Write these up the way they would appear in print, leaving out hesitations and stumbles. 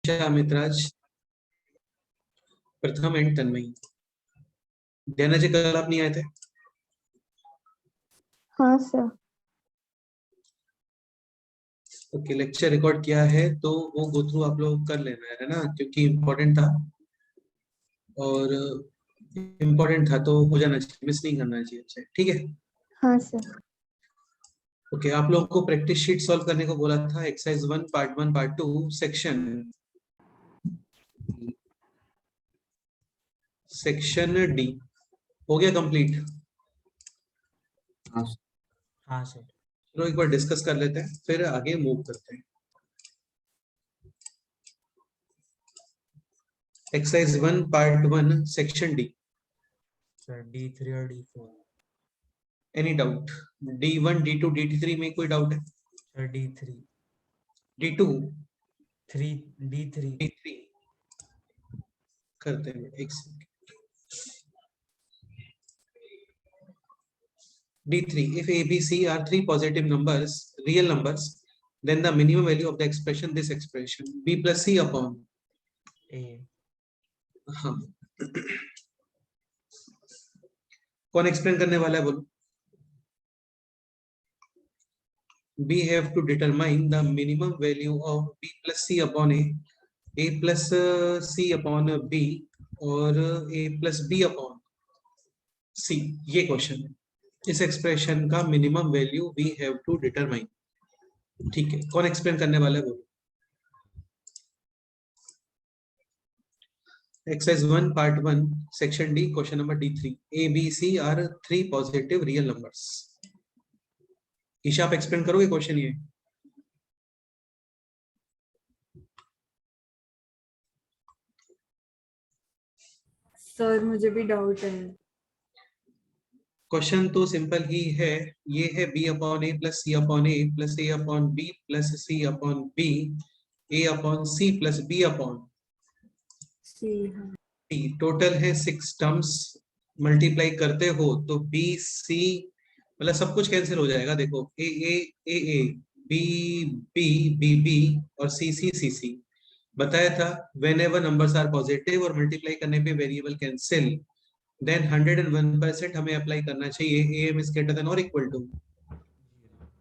अमितराज, प्रथम एंड तन्मयी। डैना जी कल आप नहीं आए थे? हाँ सर। ओके, लेक्चर रिकॉर्ड किया है तो वो गो थ्रू आप लोग कर लेना है ना, क्योंकि इम्पोर्टेंट था और इम्पोर्टेंट था तो हो जाना चाहिए, मिस नहीं करना चाहिए। अच्छा ठीक है। हाँ सर। ओके, आप लोगों को प्रैक्टिस शीट सॉल्व करने को बोला था। एक्सरसाइज 1 पार्ट 2 सेक्शन डी हो गया कंप्लीट? हाँ सर। चलो एक बार डिस्कस कर लेते हैं फिर आगे मूव करते हैं। Exercise 1 part 1 section D. Sir D3 और D4। Any doubt? D1 D2 D3 में कोई डाउट है? Sir D3 D2 D3 D3 करते हैं। एक second. D3, if A, B, C are three positive numbers, real numbers, then the minimum value of the expression, this expression, B plus C upon A। हाँ, कौन explain करने वाला है बोलो? We have to determine the minimum value of B plus C upon A plus C upon B और A plus B upon C, ये question है। इस एक्सप्रेशन का minimum value we have to determine. ठीक है, कौन एक्सप्लेन करने वाला है बोलो? Exercise 1 part 1 section D question number D3, A B C are three positive real numbers। Isha आप एक्सप्लेन करोगे क्वेश्चन ये? सर मुझे भी डाउट है। क्वेश्चन तो सिंपल ही है, ये है B upon A plus C upon A plus A upon B plus C upon B, A upon C plus B upon C. हाँ। B। टोटल है 6 टर्म्स। मल्टीप्लाई करते हो तो B C मतलब सब कुछ कैंसिल हो जाएगा। देखो A A A A B B B B और C C C C। बताया था whenever numbers are positive और मल्टीप्लाई करने पे वेरिएबल कैंसिल, then 101% हमें अप्लाई करना चाहिए AM is greater than or equal to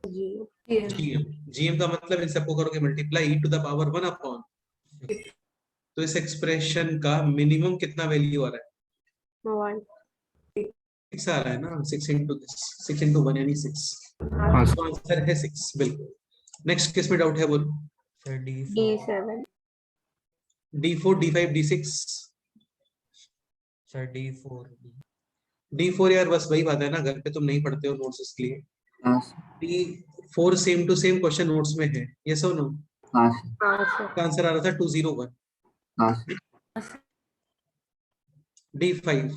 ji. GM। GM का मतलब इन सबको करोगे multiply two the power 1 upon, तो इस एक्सप्रेशन का मिनिमम कितना वैल्यू आ रहा है? 6 आ रहा है ना, 6 into 1 यानी 6। तो आंसर है 6 बिल्कुल। नेक्स्ट किस में डाउट है बोलो? Sir D7। D4 D5 D6 sir D4 D4 यार बस वही बात है ना, घर पे तुम नहीं पढ़ते हो नोट्स इसके लिए। D4 same to same question notes में है, यस और नो? हाँ सर। आंसर आ रहा था 201। D5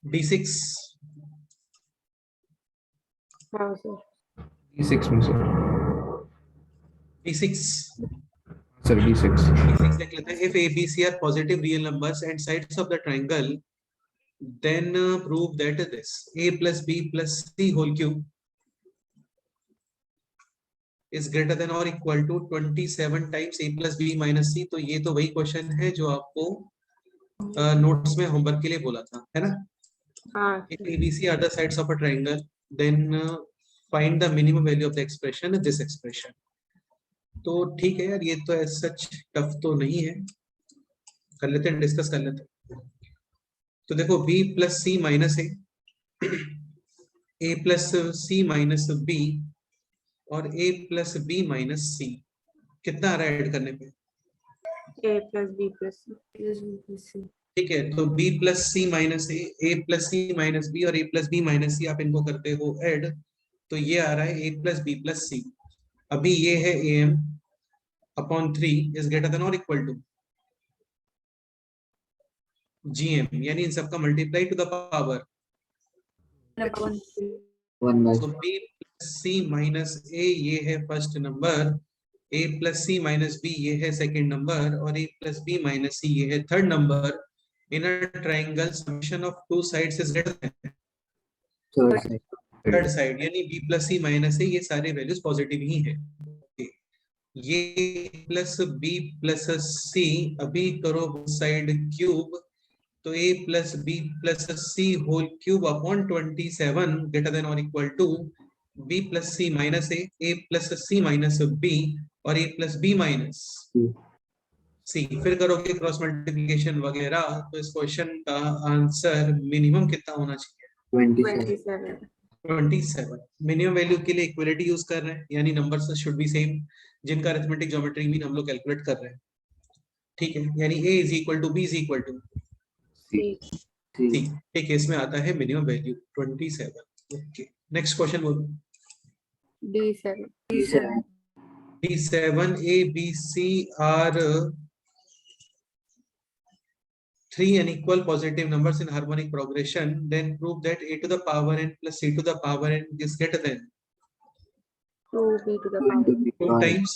D6 हाँ सर। D6 में सर। D6 सर D6 देख लेते हैं। If A B C are positive real numbers and sides of the triangle, then prove that this A plus B plus C whole cube is greater than or equal to 27 times A plus B minus C। तो ये तो वही question है जो आपको notes में homework के लिए बोला था, है ना? हाँ। If A B C are the sides of a triangle, then find the minimum value of the expression, this expression। तो ठीक है यार, ये तो सच टफ तो नहीं है, कर लेते हैं, डिस्कस कर लेते हैं। तो देखो B plus C minus A plus C minus B और A plus B minus C, कितना आ रहा है ऐड करने पे? A plus B plus C। ठीक है, तो B plus C minus A plus C minus B और A plus B minus C आप इनको करते हो ऐड, तो ये आ रहा है A plus B plus C। अभी ये है AM upon 3 is greater than और इक्वल टू GM, यानी इन सबका multiply two the power 1/3। So B plus C minus A ये है first number, A plus C minus B ये है सेकेंड नंबर और A plus B minus C ये है third number. In a triangle summation of two sides is greater than third side, यानी B plus C minus A ये सारे values positive ही है। ये प्लस बी प्लस सी, अभी करो साइड क्यूब, तो a plus B plus C whole cube upon 27 greater than और equal to b plus C minus a plus C minus b और a plus B minus C. फिर करोगे cross multiplication वगैरह, तो इस क्वेश्चन का answer minimum कितना होना चाहिए? 27. 27। मिनिमम वैल्यू के लिए इक्वलिटी यूज कर रहे हैं, यानी नंबर्स शुड बी सेम, जिनका अरिथमेटिक ज्योमेट्री मीन हम लोग कैलकुलेट कर रहे हैं। ठीक है, यानी a is equal to b is equal to C. C. एक केस में आता है minimum value 27। Okay, next question बोलो। D7. D7 A B C are three unequal positive numbers in harmonic progression, then prove that a to the power n plus c to the power n is greater than 2B to the power. 2 times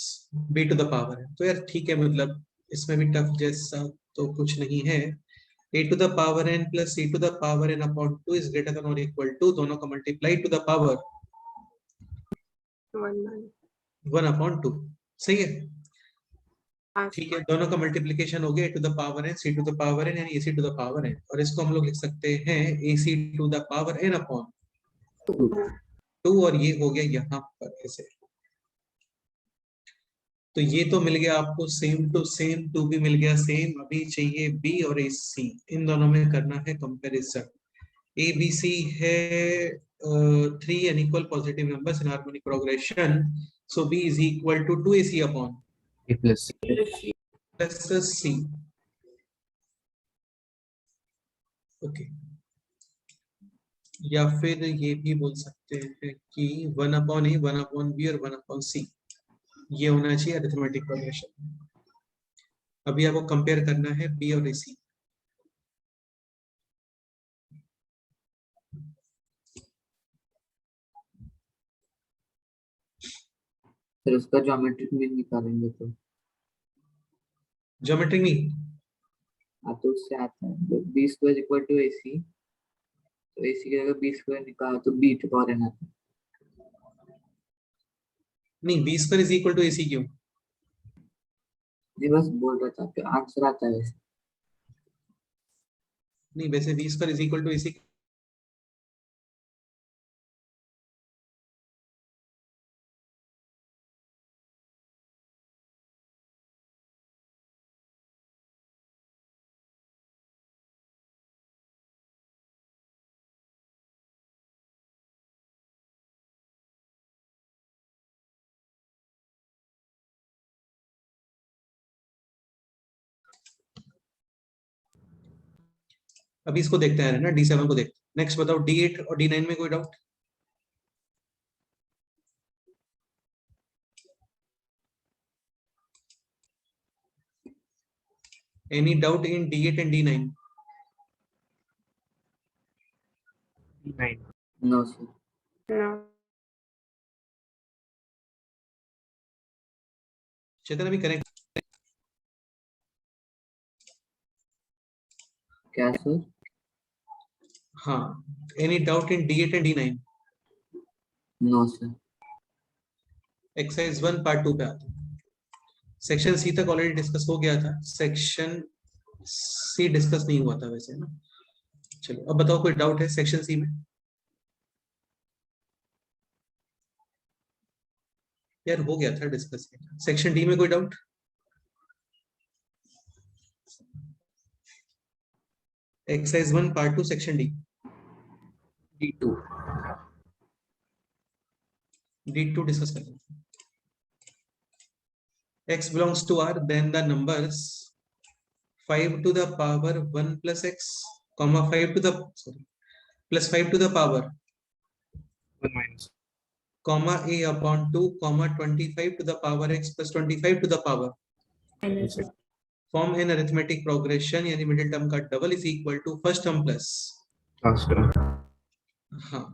b to the power n। तो यार ठीक है, मतलब इसमें भी tough जैसा तो कुछ नहीं है। a to the power n plus c to the power n upon 2 is greater than or equal to, दोनों का multiply to the power 1 upon 2, सही है। ठीक है, दोनों का मल्टीप्लिकेशन हो गया a to the power n c to the power n यानी ac to the power n, और इसको हम लोग लिख सकते हैं ac to the power n upon 2, और ये हो गया यहाँ पर ऐसे। तो ये तो मिल गया आपको सेम टू सेम, 2 भी मिल गया सेम। अभी चाहिए b और ac, इन दोनों में करना है कंपैरिजन। a b c है 3 unequal positive numbers in harmonic progression, so b is equal to 2ac upon A plus plus c। ओके, या फिर ये भी बोल सकते हैं कि 1 अपॉन ए 1 अपॉन बी और 1 अपॉन सी, ये होना चाहिए अरिथमेटिक प्रोग्रेशन। अभी आपको कंपेयर करना है बी और सी। फिर उसका ज्योमेट्रिक मीन निकालेंगे तो ज्योमेट्री नहीं, तो उससे आता है B square equal to A सी, तो ए सी की जगह बी स्क्वायर निकालो तो बी टू पावर एन आता है। नहीं B square is equal to A C क्यों? नहीं बस बोल रहा था कि आंसर आता है वैसे। नहीं, वैसे B square is equal to A C अभी इसको देखते हैं ना, D7 को देखते हैं। नेक्स्ट बताओ D8 और D9 में कोई doubt? Any doubt in D8 and D9? 9. No sir. No. Chetan अभी कनेक्ट, क्या सर? हाँ, any doubt in D8 and D9? No sir. Exercise 1 part 2 पे आते हैं। सेक्शन सी तक ऑलरेडी डिस्कस हो गया था, सेक्शन सी डिस्कस नहीं हुआ था वैसे ना। चलो अब बताओ कोई डाउट है सेक्शन सी में? यार हो गया था डिस्कस। सेक्शन डी में कोई doubt? Exercise 1 part 2 section D. D2 D2 discuss करते हैं। x belongs to R, then the numbers 5 to the power 1 plus x, comma 5 to the plus 5 to the power 1 minus. comma a upon 2 comma 25 to the power x plus 25 to the power Minus. form an arithmetic progression, यानी middle term का double is equal to first term plus Last term. हाँ।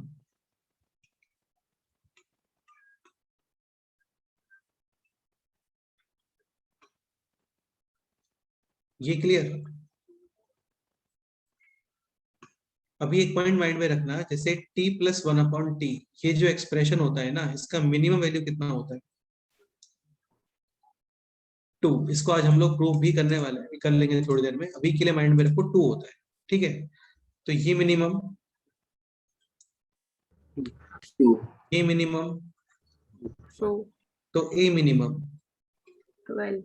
ये clear? अभी एक point mind में रखना, जैसे t plus 1 upon T, ये जो एक्सप्रेशन होता है ना, इसका मिनिमम वैल्यू कितना होता है? 2, इसको आज हम लोग प्रूव भी करने वाले हैं, कर लेंगे थोड़ी देर में। अभी के लिए माइंड में रखो 2 होता है, ठीक है। तो ये मिनिमम, 2 ये मिनिमम, So तो ए मिनिमम, 12.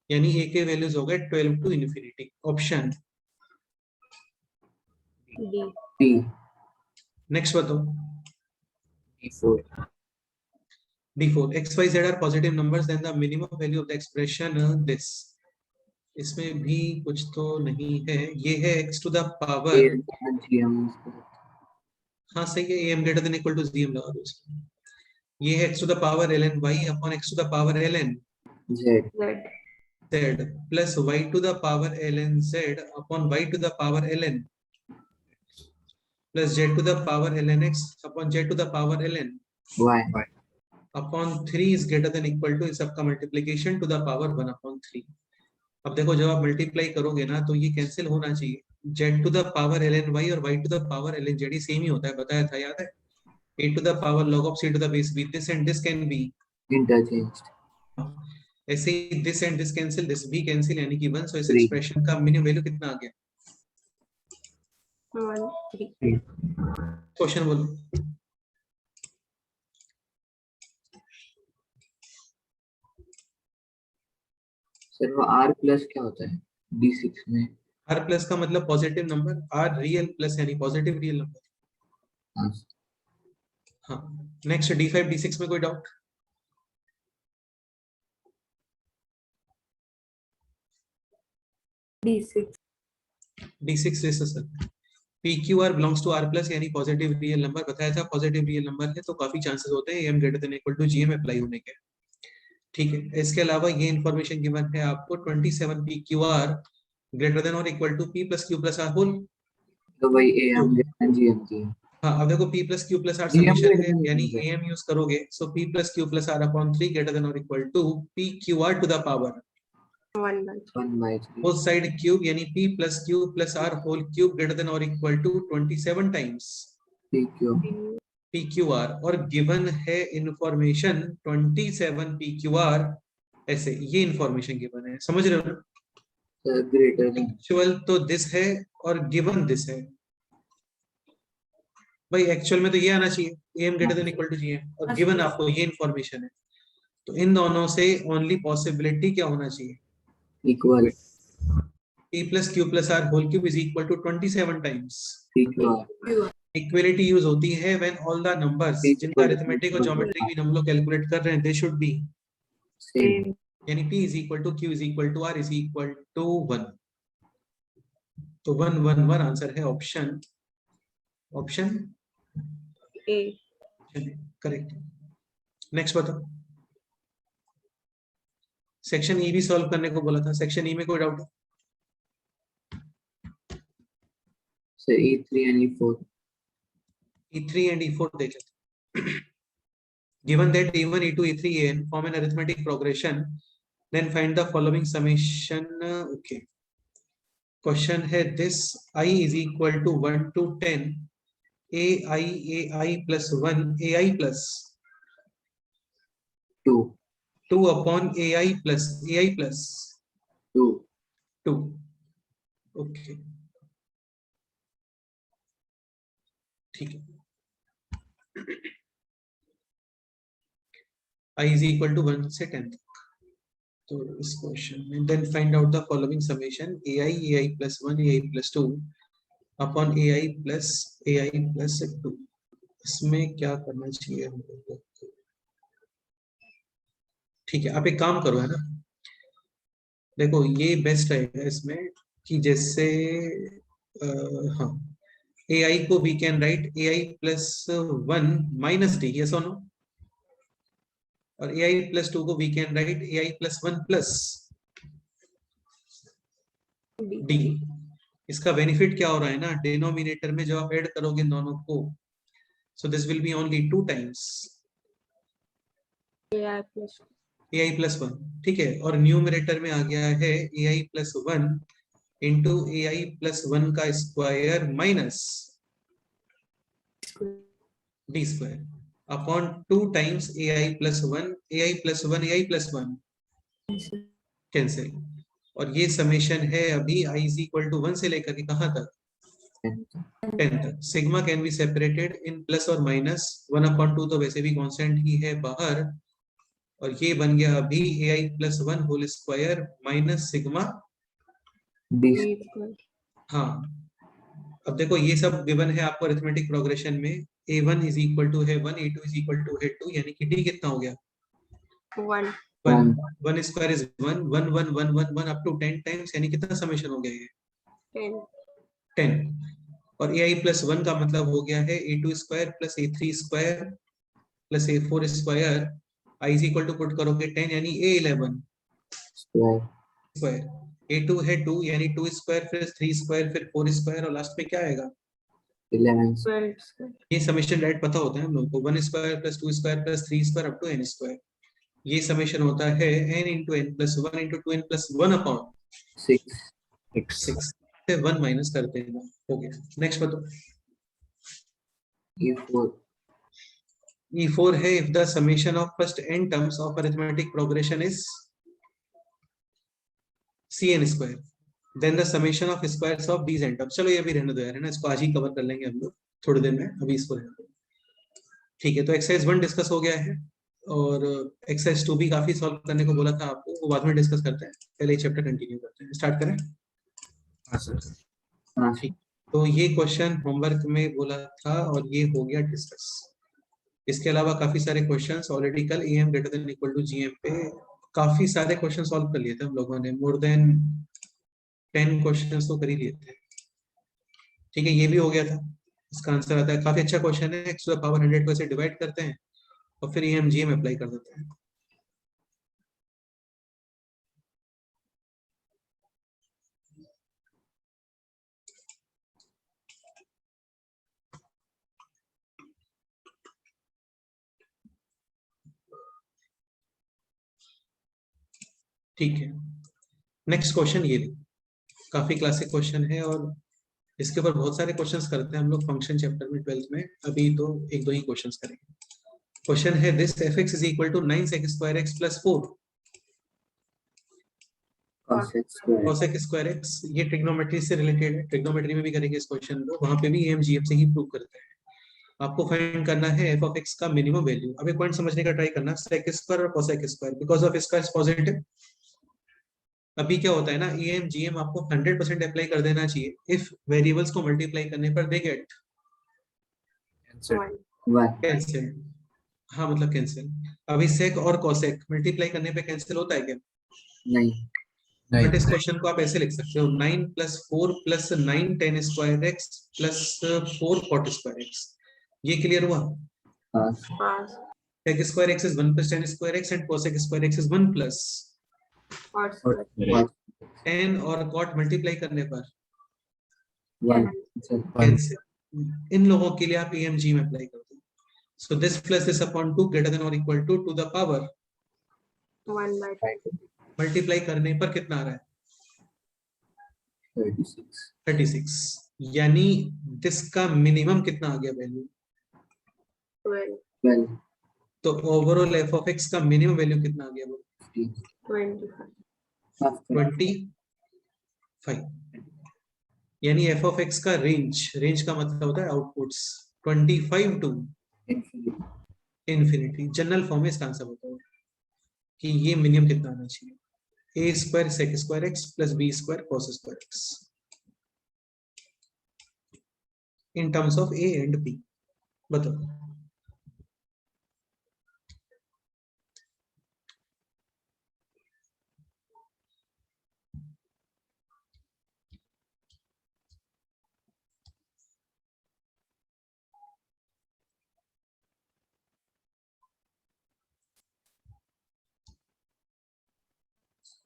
यानी ए के वैल्यूज हो गए 12 to infinity. Option D. D next बताओ। D4 D4, x, y, z are positive numbers, then the minimum value of the expression this. इसमें भी कुछ तो नहीं है, ये है x to the power, A GM हाँ सही है, am greater than equal to gm लगा दो इसमें। ये है x to the power ln y upon x to the power ln Z Z. z plus y to the power ln z upon y to the power ln plus z to the power ln x upon z to the power ln Y upon 3 is greater than equal to, इस सबका multiplication to the power 1 upon 3। अब देखो जब आप multiply करोगे ना तो ये कैंसिल होना चाहिए, z to the power ln y और y to the power ln z same ही होता है, बताया था याद है। a to the power log of c to the base b, this and this can be interchanged ऐसे ही this and this cancel, this भी cancel, यानी कि 1। सो इस 3 एक्सप्रेशन का मिनिमम वैल्यू कितना आ गया? 1, 3. क्वेश्चन बोलो। सर वो R प्लस क्या होता है D6 में? r प्लस का मतलब positive number, r real plus यानी पॉजिटिव रियल नंबर। हाँ हाँ नेक्स्ट d5 d6 में कोई डाउट? D6. d6 से sir PQR belongs to R plus यानी पॉजिटिव रियल नंबर, बताया था पॉजिटिव रियल नंबर है तो काफी चांसेस होते हैं m greater than equal to GM apply होने के, ठीक है। इसके अलावा ये इंफॉर्मेशन गिवन है आपको 27 PQR greater than or equal to P plus Q plus R whole। तो वही AM GM थी। हाँ अब देखो P plus Q plus R GM summation है, greater than यानी GM। AM यूज करोगे, सो P plus Q plus R upon 3 greater than or equal to PQR to the power 1 by 3. 1 by 3 both side cube, यानी P plus Q plus R whole cube greater than or equal to 27 times PQ PQR, और given है information 27 PQR, ऐसे ये information given है, समझ रहे हो ना? greater than एक्चुअल तो दिस है और गिवन दिस है, भाई एक्चुअल में तो ये आना चाहिए am greater than equal to gm, और गिवन आपको ये इंफॉर्मेशन है, तो इन दोनों से ओनली पॉसिबिलिटी क्या होना चाहिए? equal p plus q plus r whole cube is equal to 27 times। PQR equality use होती है व्हेन ऑल द नंबर्स जिनका अरिथमेटिक और ज्योमेट्रिक भी हम लोग कैलकुलेट कर रहे हैं, दे शुड बी same यानी p is equal to q is equal to r is equal to 1, तो 1 1 1 आंसर है option option A. Correct. Next बताओ। सेक्शन ई भी सॉल्व करने को बोला था, सेक्शन ई में कोई डाउट है? so E3 and E4 E3 and E4 देख लेते हैं। Given that E1, E2, E3, En form an arithmetic progression, then find the following summation. Okay. Question है this I is equal to 1 to 10 AI plus 1 AI plus 2 2 upon AI plus 2 2. Okay. ठीक है। I is equal to 1 से 10 तक, तो इस question में then find out the following summation AI plus 1 AI plus 2 upon AI plus 2। इसमें क्या करना चाहिए हम लोगों को? ठीक है, आप एक काम करो, है ना, देखो ये बेस्ट रहेगा इसमें कि जैसे हाँ AI को we can write AI plus 1 minus D, yes or no, और AI plus 2 को we can write AI plus 1 plus D। इसका बेनिफिट क्या हो रहा है ना, डिनोमिनेटर में जब आप ऐड करोगे दोनों को, so this will be only 2 times AI plus AI plus 1, ठीक है, और न्यूमरेटर में आ गया है AI plus 1 into AI plus 1 का square minus D square upon 2 times AI plus 1 AI plus 1 AI plus 1, cancel. और ये समेशन है अभी i इज इक्वल टू 1 से लेकर के कहाँ तक, 10 तक। Sigma can be separated in plus और माइनस, 1/2 तो वैसे भी कांस्टेंट ही है बाहर, और ये बन गया अभी ai plus 1 whole square minus sigma. B हाँ, अब देखो ये सब गिवन है आपको अरिथमेटिक प्रोग्रेशन में, a1 इज इक्वल टू है 1, a2 इज इक्वल टू है 2, यानी कि d कितना हो गया 1 1, 1 square is 1, 1 1 1 1 1 up to 10 times, यानी कितना समेशन हो गया ये 10 10। और ai प्लस 1 का मतलब हो गया है a2 square plus a3 square plus a4 square, i is equal to put करोगे 10 यानी a11 square स्क्वायर, a2 है 2 यानी 2 स्क्वायर फिर 3 स्क्वायर फिर 4 स्क्वायर और लास्ट में क्या आएगा 11 12 ये समेशन डायरेक्ट पता होता है हम लोग को, 1 square plus 2 square plus 3 square up to n square, ये समेशन होता है n into n plus 1 into 2n plus 1 upon 6 6 से 1 माइनस करते हैं। हो गया, नेक्स्ट बताओ। E4 E4 है if the summation of first n terms of arithmetic progression is cn square, then the summation of squares of these n terms। चलो ये भी रहने दो यार, है ना, इसको आज ही कवर कर लेंगे हम लोग थोड़ी देर में, अभी इसको रहने दो। ठीक है, तो एक्सरसाइज 1 डिस्कस हो गया है, और एक्सरसाइज 2 भी काफी सॉल्व करने को बोला था आपको, वो बाद में डिस्कस करते हैं, पहले चैप्टर कंटिन्यू करते हैं। स्टार्ट करें। हाँ सर। हाँ ठीक, तो ये क्वेश्चन होमवर्क में बोला था और ये हो गया डिस्कस। इसके अलावा काफी सारे क्वेश्चंस ऑलरेडी कल am greater than equal to gm पे काफी सारे क्वेश्चन सॉल्व कर लिए थे हम लोगों ने, मोर देन 10 क्वेश्चंस तो कर ही लिए थे। ठीक है, ये भी हो गया था, इसका आंसर आता है, काफी अच्छा क्वेश्चन है, x टू द पावर 100 को ऐसे डिवाइड करते हैं और फिर am gm अप्लाई कर देते हैं। ठीक है, नेक्स्ट क्वेश्चन ये काफी क्लासिक क्वेश्चन है, और इसके ऊपर बहुत सारे क्वेश्चंस करते हैं हम लोग फंक्शन चैप्टर में 12th में, अभी तो एक दो ही क्वेश्चंस करेंगे। क्वेश्चन है this fx is equal to 9sec square x plus 4 cosec square cosec square x, ये ट्रिग्नोमेट्री से रिलेटेड है, ट्रिग्नोमेट्री में भी करेंगे इस क्वेश्चन को, वहां पे भी amgm से ही प्रूव करते हैं। आपको फाइंड करना है f of x का मिनिमम वैल्यू। अब एक पॉइंट समझने का ट्राई करना, sec स्क्वायर और cosec स्क्वायर, बिकॉज ऑफ इसका पॉजिटिव, अभी क्या होता है ना, am gm आपको 100% अप्लाई कर देना चाहिए इफ वेरिएबल्स को मल्टीप्लाई करने पर दे गेट Cancel. 1 कैंसिल। हाँ मतलब कैंसिल। अभी sec और cosec मल्टीप्लाई करने पे कैंसिल होता है क्या, नहीं नहीं। बट इस क्वेश्चन को आप ऐसे लिख सकते हो 9 plus 4 plus 9 10 square x plus 4 cot square x, ये क्लियर हुआ। पास पास sec square x is 1 plus 10 square x and cosec square x is 1 plus और पास 10 और cot मल्टीप्लाई करने पर 1 कैंसिल। इन लोगों के लिए आप amg में अप्लाई कर दो, so this plus this upon 2 greater than और equal to the power 1/2 multiply करने पर कितना आ रहा है 36 36, यानी दिस का मिनिमम कितना आ गया वैल्यू, 12 12 तो ओवरऑल f of x का मिनिमम वैल्यू कितना आ गया वो 25 half 25, यानी f of x का रेंज का मतलब होता है outputs 25 to infinity infinity. General form में इसका आंसर होता है कि ये मिनिमम कितना आना चाहिए, a square sec square x plus b square cos square x in terms of a and b। बताओ।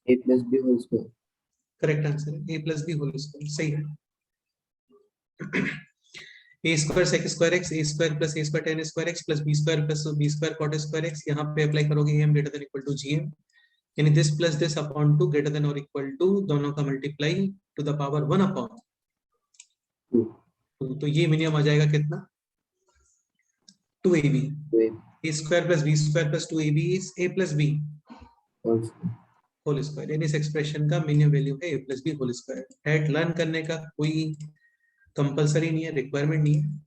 a plus b whole square correct answer है a plus B whole square, सही है। a square sec square x, a square plus a square tan square x plus b square plus b square cot square x, यहाँ पे apply करोगे am greater than equal to gm, यानी this plus this upon 2 greater than और equal to, दोनों का multiply two the power 1 upon 2 तो ये minimum आ जाएगा कितना 2ab, तो a square plus b square plus 2ab is a plus b, whole square whole square, यानी इस एक्सप्रेशन का मिनिमम वैल्यू है a plus B whole square. डेट लर्न करने का कोई कंपलसरी नहीं है, रिक्वायरमेंट नहीं है।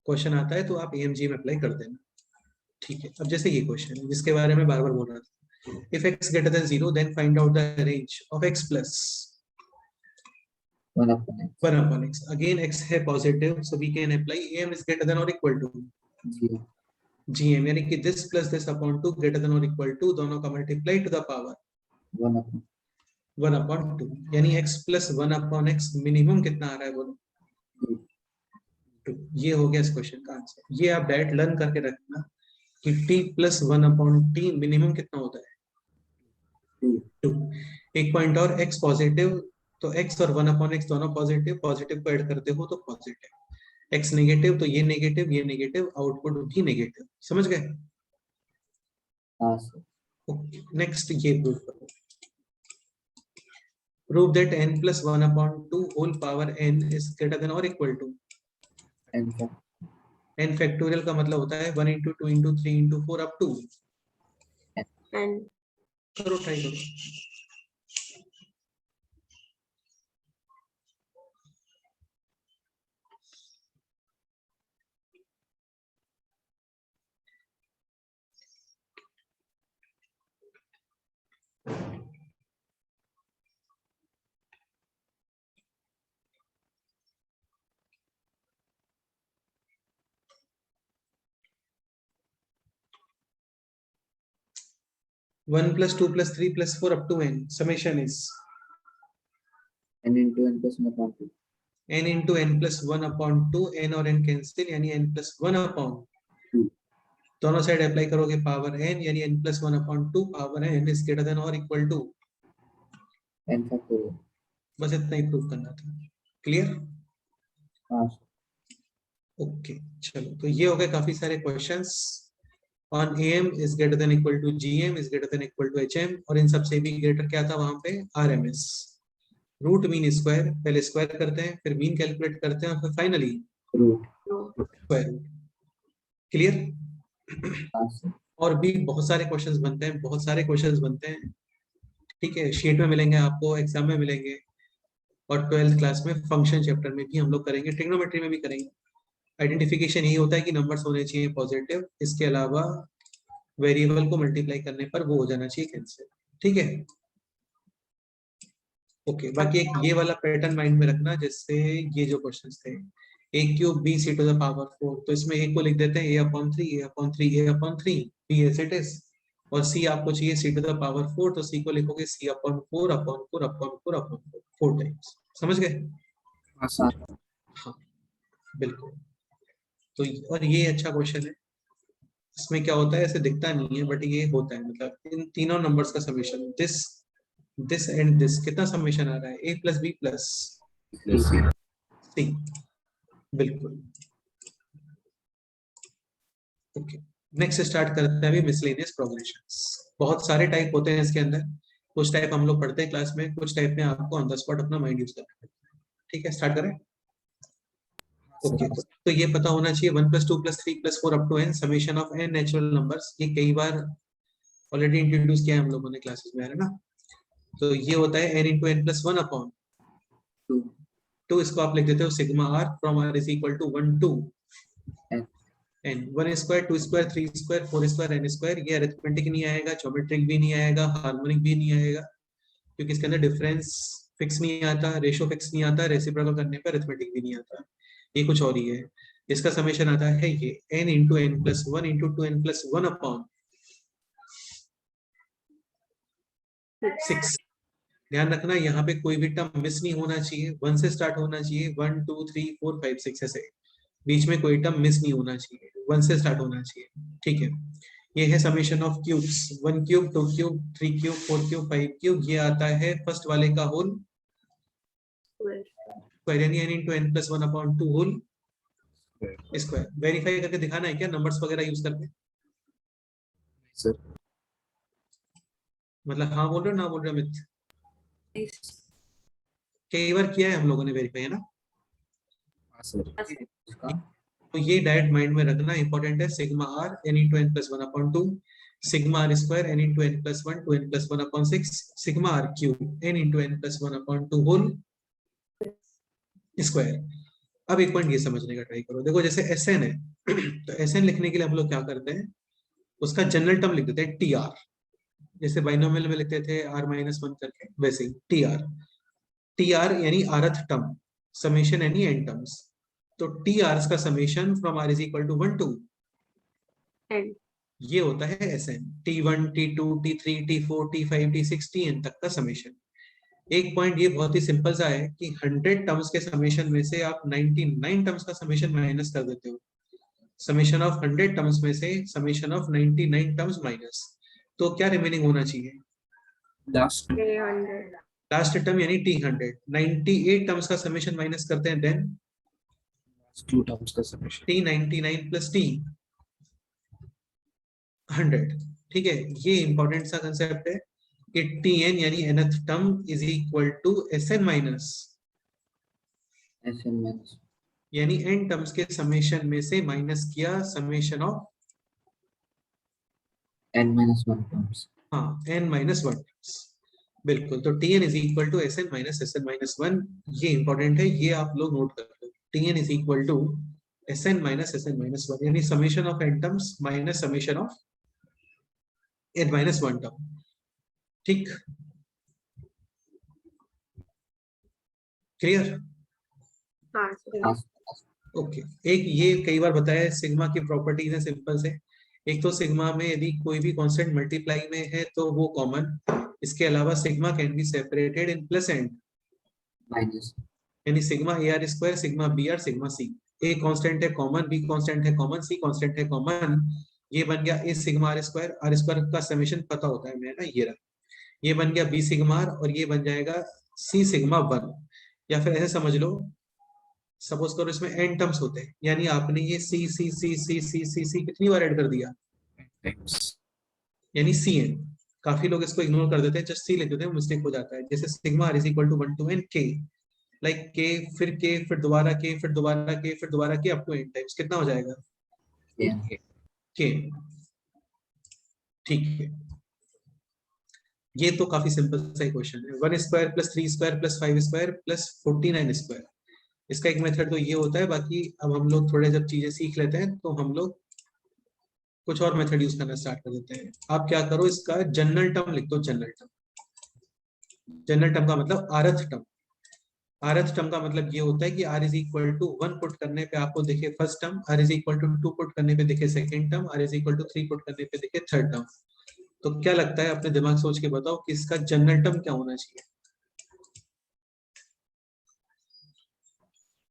क्वेश्चन आता है तो आप AMG में अप्लाई कर देना, ठीक है। अब जैसे ये क्वेश्चन है जिसके बारे में बार बार बोल रहा था, if x greater than 0 then find out the range of x plus 1 upon x 1 upon x। again x है positive, so we can apply am is greater than or equal to 0 gm, यानी कि this plus this upon 2 greater than or equal to, दोनों का multiply two the power 1 upon 1 upon 2, यानी x plus 1 upon x minimum कितना आ रहा है बोलो 2 2। ये हो गया इस क्वेश्चन का आंसर। ये आप डायरेक्ट लर्न करके रखना कि t plus 1 upon t minimum कितना होता है 2। एक पॉइंट और, x पॉजिटिव तो x और 1 upon x दोनों पॉजिटिव, पॉजिटिव को ऐड करते हो तो पॉजिटिव, x नेगेटिव तो ये नेगेटिव, आउटपुट भी नेगेटिव। समझ गए? हाँ सर ओके, नेक्स्ट ये प्रूव करो। Prove that n plus 1 upon 2 whole power n is greater than or equal to n का n फैक्टोरियल का मतलब होता है 1 into 2 into 3 into 4 up to, and करो ट्राई करो। One plus two plus three plus four up to n, summation is n into n plus 1 upon 2 n into n plus 1 upon 2, n और n cancel यानी n plus 1 upon 2 दोनों side apply करोगे power n, यानी n plus 1 upon 2 power n is greater than or equal to, n factorial बस इतना ही prove करना था। Clear? हाँ सर ओके चलो, तो ये हो गए काफी सारे questions on am is greater than equal to gm is greater than equal to hm, और इन सबसे भी ग्रेटर क्या था वहां पे rms, रूट मीन स्क्वायर। पहले स्क्वायर करते हैं, फिर मीन कैलकुलेट करते हैं, और फिर finally root square root. Clear? हाँ सर और भी बहुत सारे क्वेश्चंस बनते हैं, बहुत सारे क्वेश्चंस बनते हैं, ठीक है। शीट में मिलेंगे आपको, एग्जाम में मिलेंगे, और 12th क्लास में फंक्शन चैप्टर में भी हम लोग करेंगे, ट्रिग्नोमेट्री में भी करेंगे। आइडेंटिफिकेशन यही होता है कि नंबर्स होने चाहिए पॉजिटिव, इसके अलावा वेरिएबल को मल्टीप्लाई करने पर वो हो जाना चाहिए कैंसिल, ठीक है। ओके, बाकी एक ये वाला पैटर्न माइंड में रखना, जैसे ये जो क्वेश्चंस थे a cube b c to the power 4, तो इसमें a को लिख देते हैं a/3 b as it is, और c आपको चाहिए c टू द पावर 4, तो c को लिखोगे c/4 4 टाइम्स। समझ गए? हाँ सर हाँ बिल्कुल। तो और ये अच्छा क्वेश्चन है, इसमें क्या होता है, ऐसे दिखता नहीं है बट ये होता है, मतलब इन तीनों नंबर्स का समेशन, दिस एंड दिस, कितना समेशन आ रहा है a plus b plus c, बिल्कुल। ओके, नेक्स्ट स्टार्ट करते हैं अभी मिसलेनियस प्रोग्रेशंस। बहुत सारे टाइप होते हैं इसके अंदर, कुछ टाइप हम लोग पढ़ते हैं क्लास में, कुछ टाइप में आपको ऑन द स्पॉट अपना माइंड यूज करना है, ठीक है। स्टार्ट करें? ओके, तो ये पता होना चाहिए 1 + 2 + 3 + 4 up to n summation of n natural numbers. ये कई बार ऑलरेडी इंट्रोड्यूस किया है हम लोगों ने क्लासेस में, है ना। तो ये होता है n × n + 1 अपॉन 2 2, इसको आप लिख देते हो sigma r from r is equal to 1 to n n, 1 square 2 square 3 square 4 square n square. ये अरिथमेटिक नहीं आएगा, ज्योमेट्रिक भी नहीं आएगा, हार्मोनिक भी नहीं आएगा, क्योंकि इसके अंदर डिफरेंस फिक्स नहीं आता, रेशो फिक्स नहीं आता, रेसिप्रोकल करने पर अरिथमेटिक भी नहीं आता, ये कुछ और ही है। इसका समेशन आता है ये n × n + 1 × 2n + 1 अपॉन 6। ध्यान रखना यहाँ पे कोई भी टर्म मिस नहीं होना चाहिए, 1 से स्टार्ट होना चाहिए, 1 2 3 4 5 6 ऐसे, बीच में कोई टर्म मिस नहीं होना चाहिए, 1 से स्टार्ट होना चाहिए, ठीक है। ये है summation of cubes, 1 cube 2 cube 3 cube 4 cube 5 cube. ये आता है फर्स्ट वाले का होल स्क्वायर, यानी n × n + 1 upon 2 whole square. Verify करके दिखाना है क्या नंबर्स वगैरह यूज करके? सर मतलब हाँ बोल रहे हो ना बोल रहे हो अमित? कई बार किया है हम लोगों ने वेरीफाई, है ना। हाँ सर इसका तो ये डायरेक्ट माइंड में रखना इंपॉर्टेंट है, sigma r n × n + 1 upon 2, sigma R square N into N plus one two N plus one upon six sigma R cube N into N plus one upon two whole square. अब एक point ये समझने का try करो, देखो जैसे S N है तो एस एन लिखने के लिए हम लोग क्या करते हैं, उसका जनरल टर्म लिख देते हैं टी आर, जैसे बाइनोमियल में लिखते थे आर माइनस वन करके, वैसे ही टी आर। टी आर यानी आरथ टर्म, समेशन यानी एन टर्म्स, तो टी आर का summation from R is equal to 1 to and ये होता है S N, T1 T2 T3 T4 T5 T6 Tn तक का समेशन। एक पॉइंट ये बहुत ही सिंपल सा है कि 100 टर्म्स के समेशन में से आप 99 टर्म्स का समेशन माइनस कर देते हो, समेशन ऑफ 100 टर्म्स में से समेशन ऑफ 99 टर्म्स माइनस, तो क्या रिमेनिंग होना चाहिए, लास्ट 300 लास्ट टर्म यानी T100। 98 टर्म्स का समेशन माइनस करते हैं, देन टू टर्म्स का समेशन T99 प्लस T100। ठीक है, ये इंपॉर्टेंट सा कंसेप्ट है कि Tn यानी nth term is equal to Sn minus, S N minus यानी n टर्म्स के समेशन में से माइनस किया summation of N minus one terms. हाँ n माइनस वन टर्म्स, बिल्कुल। तो Tn is equal to Sn minus one, ये important है, ये आप लोग नोट कर लो। Tn is equal to Sn minus one, यानी summation of n terms minus summation of n minus one term. ठीक, क्लियर? हाँ सर हाँ ओके एक ये कई बार बताया है, सिग्मा की प्रॉपर्टीज है सिंपल से। एक तो सिग्मा में यदि कोई भी कांस्टेंट मल्टीप्लाई में है तो वो कॉमन, इसके अलावा sigma can be separated in plus and, minus यानी sigma A R square sigma B R sigma C, A constant है कॉमन, बी कांस्टेंट है कॉमन, सी कांस्टेंट है कॉमन, ये बन गया ए सिग्मा आर स्क्वायर का समेशन पता होता है हमें ना, ये रहा, ये बन गया बी सिग्मा आर और ये बन जाएगा सी सिग्मा वन। या फिर ऐसे समझ लो, सपोज करो इसमें एन टर्म्स होते हैं, यानी आपने ये सी सी सी सी सी सी सी कितनी बार ऐड कर दिया, टाइम्स यानी सी एन। काफी लोग इसको इग्नोर कर देते हैं, जस्ट सी लिख देते हैं, मिस्टेक हो जाता है। जैसे sigma R is equal to 1 to N के, लाइक के फिर दोबारा के फिर दोबारा के फिर दोबारा के अप टू एन टाइम्स, कितना हो जाएगा के। ठीक है, ये तो काफी सिंपल सा क्वेश्चन है। 1 square plus 3 square plus 5 square plus 49 square, इसका एक मेथड तो ये होता है, बाकी अब हम लोग थोड़े जब चीजें सीख लेते हैं तो हम लोग कुछ और मेथड यूज करना स्टार्ट कर देते हैं। आप क्या करो, इसका जनरल टर्म लिख दो, जनरल टर्म। जनरल टर्म का मतलब आरथ टर्म, आरथ टर्म का मतलब ये होता है कि r is equal to 1 put करने पे आपको देखे first term, r is equal to 2 put करने पे देखे second term, r is equal to 3 put करने पे देखे थर्ड टर्म। तो क्या लगता है, अपने दिमाग सोच के बताओ कि इसका जनरल टर्म क्या होना चाहिए,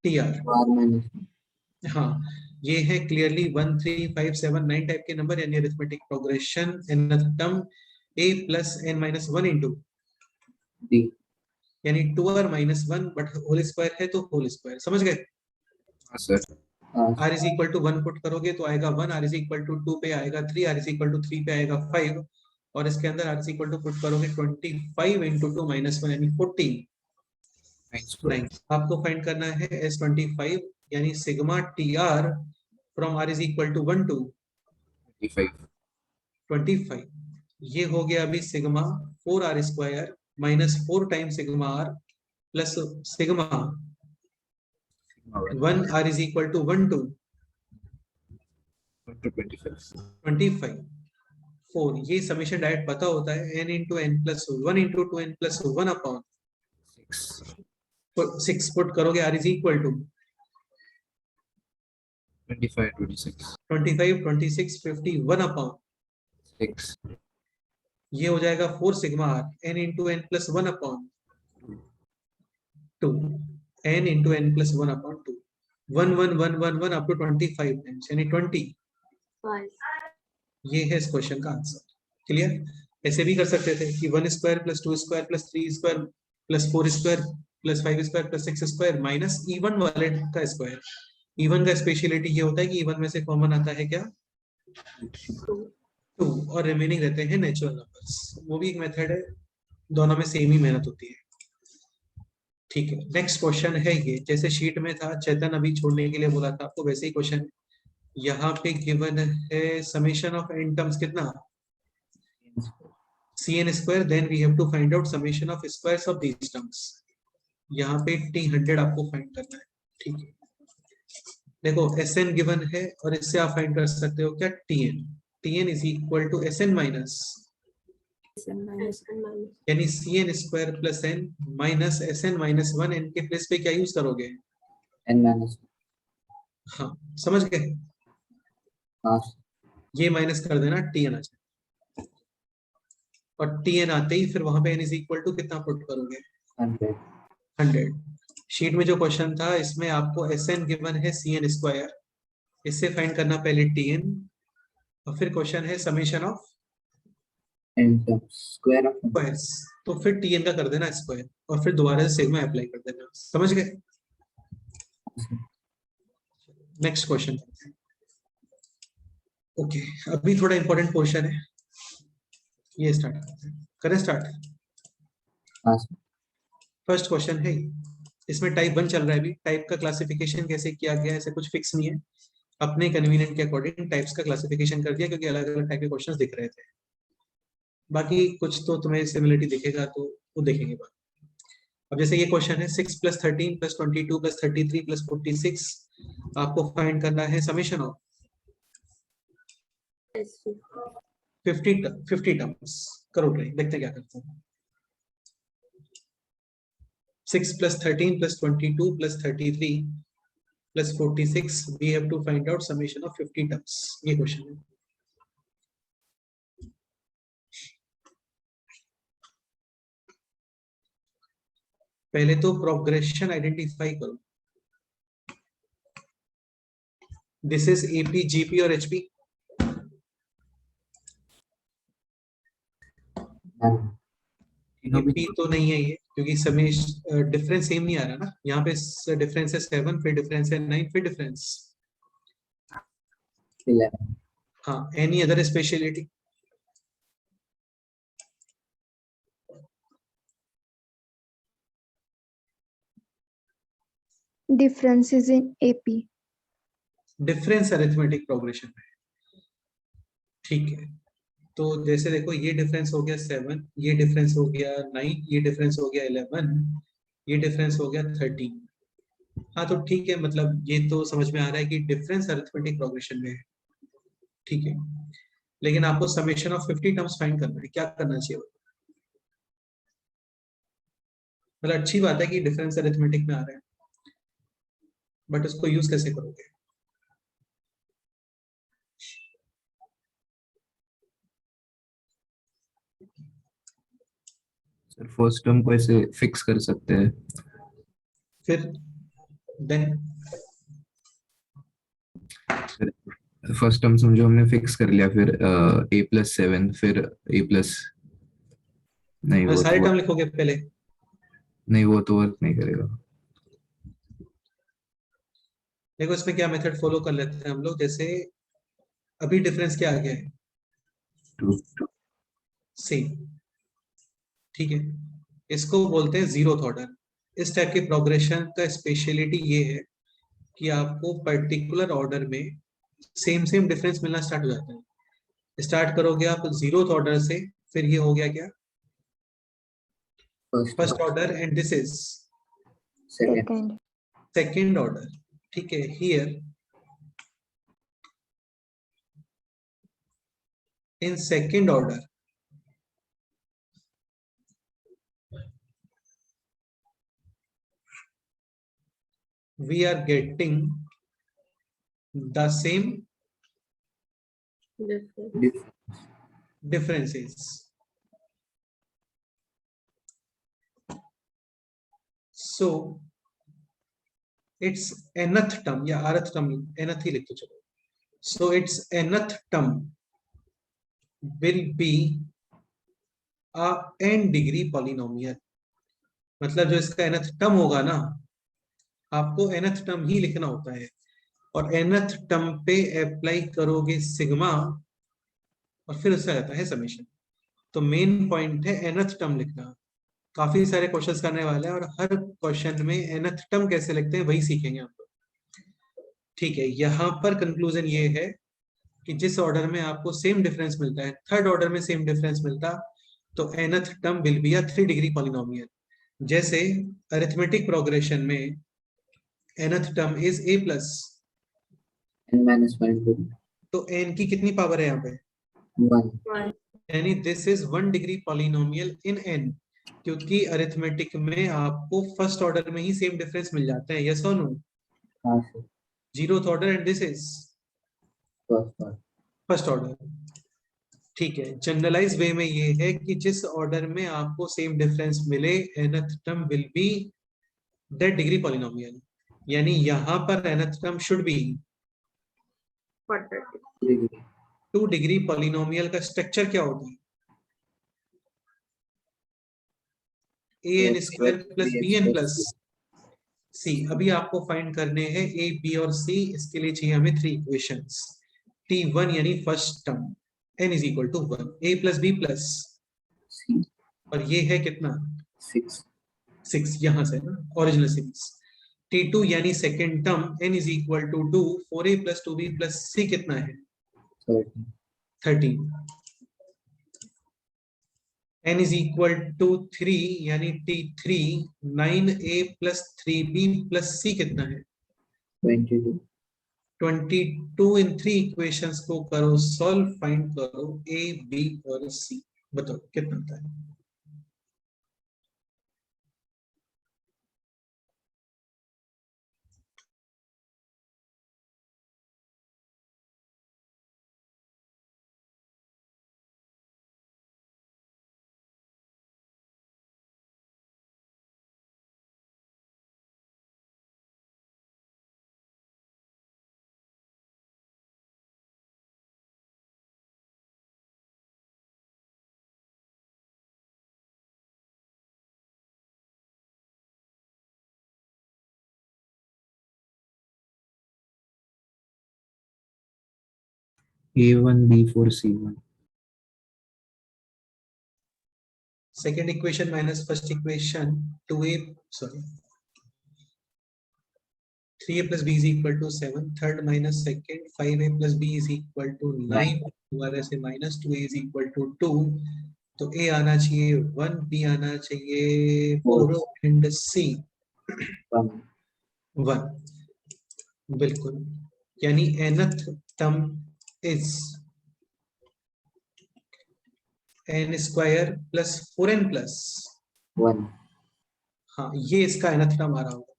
टी आर। आर माइनस हाँ, ये है क्लियरली 1 3 5 7 9 टाइप के नंबर, यानी arithmetic progression in term a plus n minus one into D यानी 2r minus one, but whole square है तो होल स्क्वायर, समझ गए। हाँ sir r is equal to 1 put करोगे तो आएगा 1, r इज इक्वल टू 2 पे आएगा 3, r इज इक्वल टू 3 पे आएगा 5, और इसके अंदर r is equal to put करोगे 25 इंटू 2 माइनस 1 यानी 49। आपको फाइंड करना है S25 यानी sigma T R from r is equal to 1 to 25। ये हो गया अभी sigma 4r square minus 4 time sigma r plus sigma 1 r is equal to 1 to 25 4। ये समेशन डायरेक्ट पता होता है, n into N plus one into two N plus one upon 6 put करोगे r is equal to 25 26 51 upon 6 ये हो जाएगा 4 sigma r n into N plus one upon 2 n into N plus one upon 2 1 1 1 1 1 up to 25 times यानी 20। ये है इस question का answer. Clear? ऐसे भी कर सकते थे कि 1 square plus 2 square plus 3 square plus 4 square plus 5 square plus 6 square minus even वाले का स्क्वायर। इवन का स्पेशलिटी ये होता है कि इवन में से कॉमन आता है क्या, 2, और रिमेनिंग रहते हैं नेचुरल नंबर्स। वो भी एक मेथड है, दोनों में सेम ही मेहनत होती है। ठीक है, नेक्स्ट क्वेश्चन है ये, जैसे शीट में था चेतन अभी छोड़ने के लिए बोला था आपको, वैसे ही क्वेश्चन यहाँ पे गिवन है समेशन ऑफ एन टर्म्स कितना cn square, then we have to find out summation of squares of these terms. यहाँ पे t100 आपको फाइंड करना है, ठीक है। देखो Sn गिवन है और इससे आप फाइंड कर सकते हो क्या, Tn। Tn is equal to Sn minus, Sn minus n minus यानी Cn square plus n minus Sn minus 1, n के प्लेस पे क्या यूज करोगे, n माइनस, हाँ समझ गए, हाँ ये माइनस कर देना, Tn आ जाए, और Tn आते ही फिर वहां पे n इज इक्वल टू कितना पुट करोगे, 100, 100। शीट में जो क्वेश्चन था इसमें आपको Sn गिवन है Cn स्क्वायर, इससे फाइंड करना पहले Tn, और फिर क्वेश्चन है summation of n terms square of n. Squares, तो फिर Tn का कर देना स्क्वायर और फिर दोबारा से सिग्मा अप्लाई कर देना, समझ गए। नेक्स्ट क्वेश्चन, ओके अभी थोड़ा इंपॉर्टेंट पोर्शन है, ये स्टार्ट करते हैं, करें स्टार्ट। हाँ फर्स्ट क्वेश्चन है, इसमें टाइप 1 चल रहा है अभी। टाइप का क्लासिफिकेशन कैसे किया गया है, ऐसे कुछ फिक्स नहीं है, अपने कन्वीनियंट के अकॉर्डिंग टाइप्स का क्लासिफिकेशन कर दिया, क्योंकि अलग अलग टाइप के क्वेश्चंस दिख रहे थे। बाकी कुछ तो तुम्हें सिमिलरिटी दिखेगा तो वो देखेंगे बाद। अब जैसे ये क्वेश्चन है 6 + 13 + 22 + 33 + 46, आपको फाइंड करना है समेशन ऑफ S2 50 टर्म्स। करो ट्राई, देखते हैं क्या करते हैं। 6 + 13 + 22 + 33 + 46, we have to find out summation of 50 terms। ये क्वेश्चन है। पहले तो प्रोग्रेशन आइडेंटिफाई करो। दिस इज एपी, जीपी और एचपी। एपी तो नहीं है ये, क्योंकि समेश डिफरेंस सेम नहीं आ रहा ना, यहाँ पे डिफरेंस है 7, फिर डिफरेंस है 9, फिर डिफरेंस 11, हाँ। Any other speciality, differences in AP. Difference arithmetic progression में, ठीक है। तो जैसे देखो ये डिफरेंस हो गया 7, ये डिफरेंस हो गया 9, ये डिफरेंस हो गया 11, ये डिफरेंस हो गया 13। हाँ तो ठीक है, मतलब ये तो समझ में आ रहा है कि डिफरेंस अरिथमेटिक प्रोग्रेशन में है, ठीक है। लेकिन आपको समेशन ऑफ 50 टर्म्स फाइंड करना है, क्या करना चाहिए, मतलब अच्छी बात है कि डिफरेंस अरिथमेटिक में आ रहा है, बट उसको यूज कैसे करोगे। सर फर्स्ट टर्म को ऐसे फिक्स कर सकते हैं, फिर देन फर्स्ट टर्म समझो हमने फिक्स कर लिया, फिर a+7, फिर a+, नहीं वो सारे तो टर्म लिखोगे पहले, नहीं वो तो वर्क नहीं करेगा। देखो इसमें क्या मेथड फॉलो कर लेते हैं हम लोग। जैसे अभी डिफरेंस क्या आ गया है, 2 सेम, ठीक है। इसको बोलते हैं जीरोथ ऑर्डर। इस टाइप के प्रोग्रेशन का स्पेशलिटी ये है कि आपको पर्टिकुलर ऑर्डर में सेम सेम डिफरेंस मिलना स्टार्ट हो जाता है। स्टार्ट करोगे आप जीरोथ ऑर्डर से, फिर ये हो गया क्या, first order, and this is second, second order, ठीक है। Here in second order we are getting the same difference. differences। So its nth term या rth term, nth ही लिख दो चलो। So its nth term will be a n degree polynomial। मतलब जो इसका nth term होगा ना, आपको nth टर्म ही लिखना होता है, और nth टर्म पे अप्लाई करोगे सिग्मा, और फिर उससे आता है समेशन। तो मेन पॉइंट है nth टर्म लिखना। काफी सारे क्वेश्चंस करने वाले हैं, और हर क्वेश्चन में nth टर्म कैसे लिखते हैं वही सीखेंगे हम लोग, ठीक है। यहाँ पर कंक्लूजन ये है कि जिस ऑर्डर में आपको सेम डिफरेंस मिलता है, थर्ड ऑर्डर में सेम डिफरेंस मिलता, तो nth term will be a 3 degree polynomial. जैसे अरिथमेटिक प्रोग्रेशन में nth term is a plus, n minus 1 to तो n की कितनी पावर है यहाँ पे, 1. 1. यानी this is 1 degree polynomial in n, क्योंकि अरिथमेटिक में आपको फर्स्ट ऑर्डर में ही सेम डिफरेंस मिल जाते हैं, यस और नो, हाँ sir, zeroth order and this is first one. First order. ठीक है, जनरलाइज वे में ये है कि जिस ऑर्डर में आपको सेम डिफरेंस मिले nth term will B that degree polynomial, यानी यहाँ पर nth term should B 430. 3 degree. 2 degree polynomial का स्ट्रक्चर क्या होता है, an square plus bn plus c। अभी आपको फाइंड करने हैं a b और c, इसके लिए चाहिए हमें 3 इक्वेशंस। t1 यानी first term n is equal to 1, a plus b plus C और ये है कितना 6. 6, यहां से ना ओरिजिनल सीरीज। t2 यानी second term n is equal to 2, 4a plus 2b plus c कितना है 13. 13, n इज इक्वल टू 3 यानी t3 9a plus 3b plus c कितना है 22. 22। इन 3 इक्वेशंस को करो सॉल्व, फाइंड करो a b और c, बताओ कितना आता है। A1 B4 C1 second equation minus first equation 2a sorry 3a plus b is equal to 7, third minus second 5a plus b is equal to 9, दोबारा से minus 2a is equal to 2, तो a आना चाहिए 1, b आना चाहिए 4 and c 1. 1, बिल्कुल, यानी nth term is n square plus 4n plus, 1. हाँ ये इसका nth टर्म आ रहा होगा,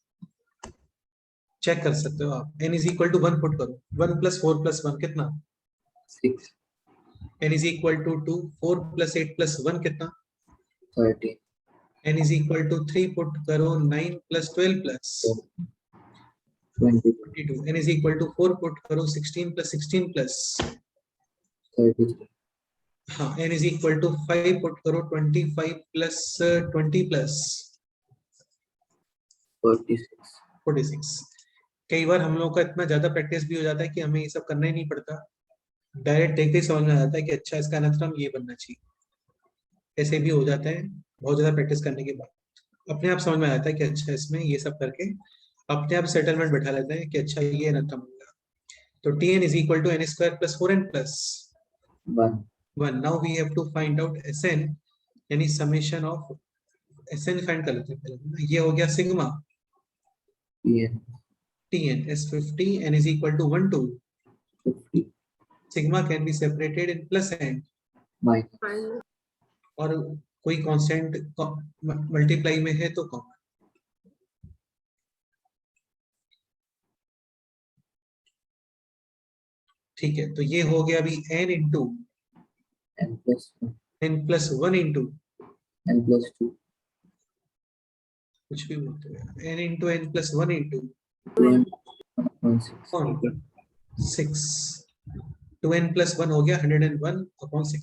चेक कर सकते हो आप। n is equal to 1 put करो, 1 प्लस 4 प्लस 1 कितना, 6. n is equal to 2, 4 plus 8 plus 1 कितना, 13. n is equal to 3 put करो, 9 plus 12 plus 22. 22, n is equal to 4 put करो, 16 प्लस 16 प्लस 33. हाँ n is equal to 5 put करो, 25 plus 20 plus 46. 46। कई बार हम लोगों का इतना ज्यादा प्रैक्टिस भी हो जाता है कि हमें ये सब करना ही नहीं पड़ता, डायरेक्ट देखते ही समझ में आ जाता है कि अच्छा इसका nth टर्म ये बनना चाहिए। ऐसे भी हो जाता है बहुत ज्यादा प्रैक्टिस करने के बाद, अपने आप समझ में आ जाता है कि अच्छा इसमें ये सब करके अपने आप सेटलमेंट बैठा लेते हैं कि अच्छा ये nth टर्म होगा। तो tn is equal to n square plus 4n plus 1. 1। Now we have to find out Sn, यानी समेशन ऑफ Sn फाइंड कर लेते हैं पहले। ये हो गया sigma Pn tn s50 n is equal to 1 to 50. sigma can be separated in plus and Minus. Minus. और कोई कांस्टेंट मल्टीप्लाई में है तो कॉमन। ठीक है, तो ये हो गया अभी n into N plus 1. n plus 1 into N plus 2. कुछ भी बोलते हैं, n into n plus 1 into 2n/6. 6, 2n plus 1 हो गया 101 upon 6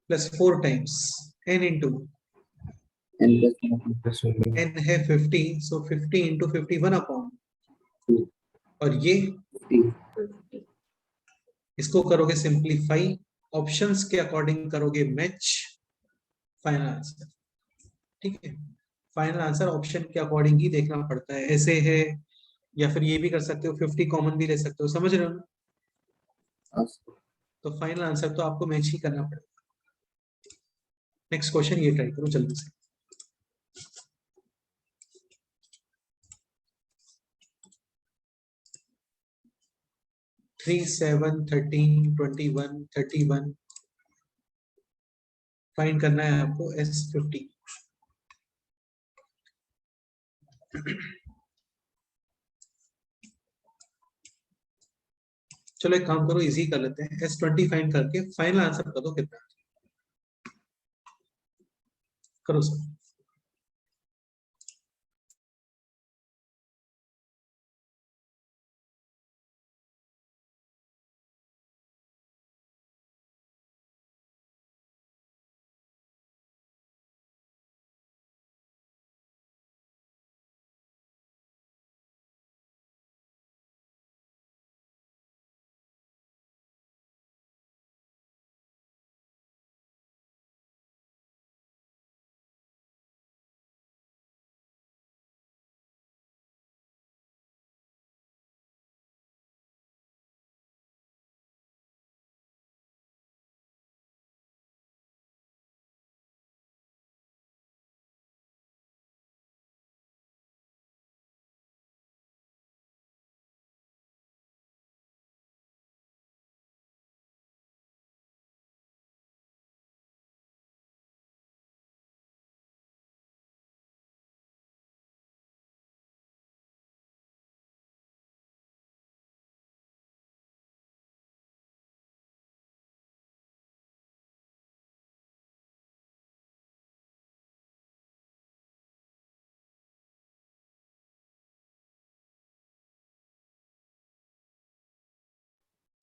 plus 4 times n into N plus 1. plus 1 n है 50, सो 50 इंटू 51 अपॉन 2. और ये 50. 50. इसको करोगे सिंप्लीफाई, ऑप्शंस के अकॉर्डिंग करोगे मैच, फाइनल आंसर। ठीक है, फाइनल आंसर ऑप्शन के अकॉर्डिंग ही देखना पड़ता है, ऐसे है या फिर ये भी कर सकते हो 50 कॉमन भी ले सकते हो, समझ रहे हो ना? Awesome. तो फाइनल आंसर तो आपको मैच ही करना पड़ेगा। नेक्स्ट क्वेश्चन ये ट्राई करो जल्दी से। थ्री, 7, 13, 21, 31 फाइंड करना है आपको S50। चलो एक काम करो, इजी कर लेते हैं। S20 फाइंड करके फाइनल आंसर कर दो कितना करो सर।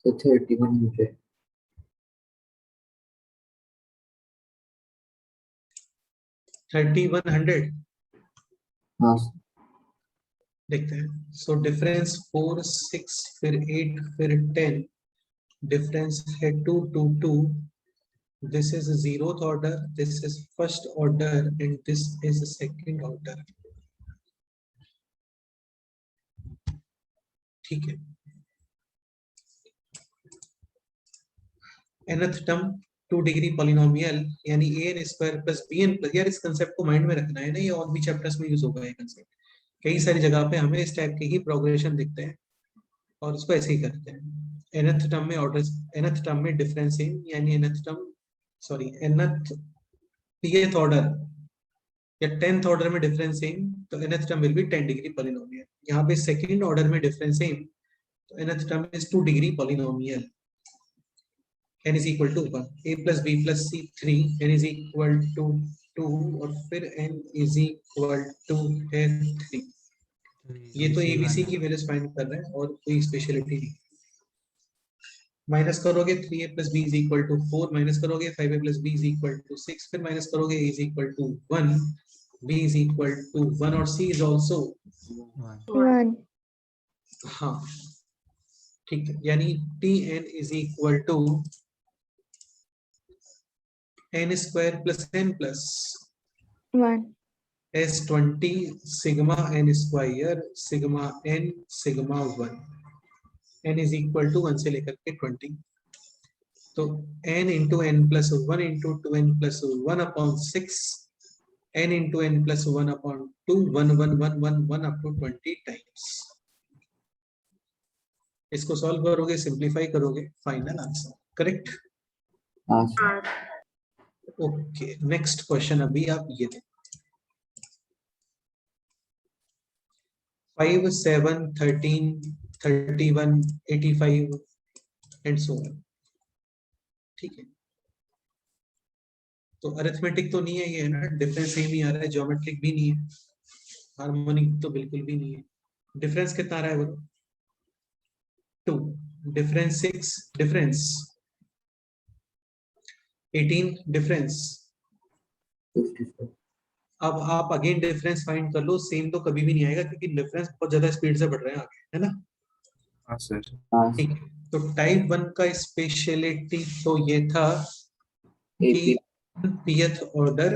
So 3100. 3100 हाँ देखते हैं। सो डिफरेंस 4, 6 फिर 8 फिर 10, डिफरेंस है 2, 2, 2। This is zeroth order, this is first order and this is second order. ठीक है। nth टर्म 2 डिग्री पॉलिनोमियल यानी an square plus bn plus, यार इस कंसेप्ट को माइंड में रखना है ना, ये और भी चैप्टर्स में यूज होगा ये कंसेप्ट। कई सारी जगह पे हमें इस टाइप के ही प्रोग्रेशन दिखते हैं और उसको ऐसे ही करते हैं। nth टर्म में ऑर्डर, nth टर्म में डिफरेंस इन यानी nth term, sorry nth pth order या 10th ऑर्डर में डिफरेंस इन, तो nth term will B 10 degree polynomial. यहाँ पे सेकंड ऑर्डर में डिफरेंस इन, तो nth term is 2 degree polynomial. n is equal to 1, a plus b plus c 3, n is equal to 2 और फिर n is equal to है 3। ये तो ABC की वैल्यूज फाइंड कर रहे हैं और कोई स्पेशलिटी नहीं। माइनस करोगे 3a plus b is equal to 4, minus करोगे 5a plus b is equal to 6, फिर माइनस करोगे a is equal to 1, b is equal to 1 और c is also 1. हाँ ठीक है। यानी tn is equal to n square plus n plus 1. S20 sigma n square sigma n sigma 1, n is equal to 1 से लेकर के 20। तो n into N plus 1 into 2n plus 1 upon 6, n into N plus 1 upon 2, 1 1 1 1 1 up to 20 times. इसको solve करोगे, simplify करोगे, final answer correct. हाँ okay next question अभी आप ये देखो। 5, 7, 13, 31, 85 एंड सो ऑन। ठीक है। तो अरिथमेटिक तो नहीं है ये, है ना, डिफरेंस सेम ही आ रहा है, ज्योमेट्रिक भी नहीं है, हार्मोनिक तो बिल्कुल भी नहीं है। डिफरेंस कितना आ रहा है बोलो? 2, डिफरेंस 6, डिफरेंस 18, डिफरेंस। 54. अब आप अगेन डिफरेंस फाइंड कर लो, सेम तो कभी भी नहीं आएगा क्योंकि डिफरेंस बहुत ज्यादा स्पीड से बढ़ रहे हैं आगे, है ना। हाँ सर। हाँ ठीक है। तो टाइप 1 का स्पेशलिटी तो ये था कि AP. pth order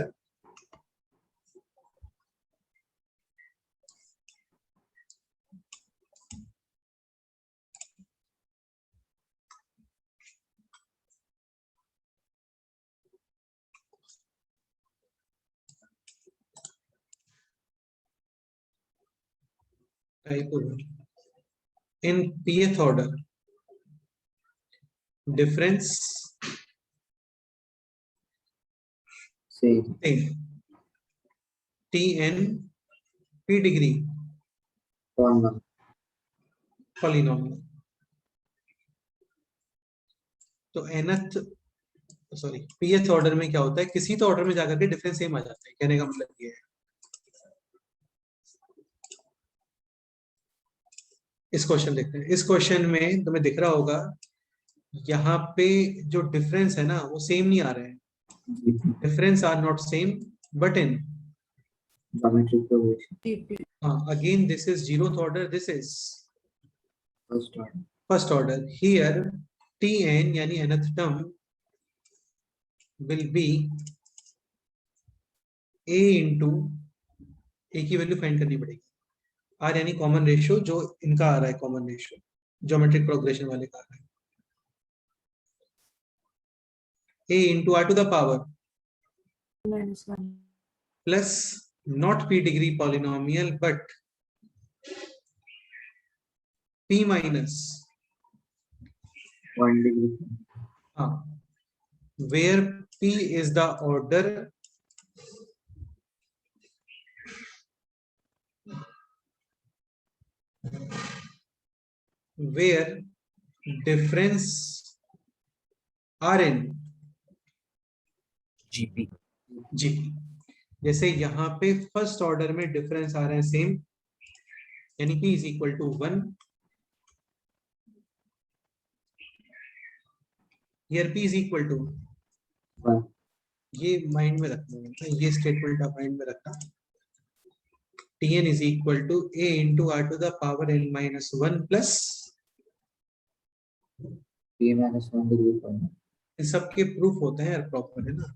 type in pth order difference same. same tn p degree polynomial. तो nth सॉरी pth ऑर्डर में क्या होता है, किसी तो ऑर्डर में जाकर के डिफरेंस सेम आ जाता है, कहने का मतलब ये है। इस क्वेश्चन देखते हैं। इस क्वेश्चन में तुम्हें दिख रहा होगा यहाँ पे जो डिफरेंस है ना वो सेम नहीं आ रहे हैं, difference are not same but in Geometric progression. Again this is zeroth order, this is First order. First order. Here tn यानी nth term will be a into a की वैल्यू फाइंड करनी पड़ेगी, r यानी common ratio जो इनका आ रहा है, common ratio geometric progression वाले का आ रहा है, a into r to the power -1. Plus not p degree polynomial but p minus 1 degree. where p is the order where difference rn GP. जी। जैसे यहाँ पे फर्स्ट ऑर्डर में डिफरेंस आ रहे हैं सेम, यानी p is equal to 1, here p is equal to 1. ये माइंड में रखना है, ये स्टेटमेंट आप माइंड में रखना, tn is equal to a into r to the power n minus 1 plus P minus 1 degree polynomial. इन सबके प्रूफ होते हैं यार, प्रॉपर है ना,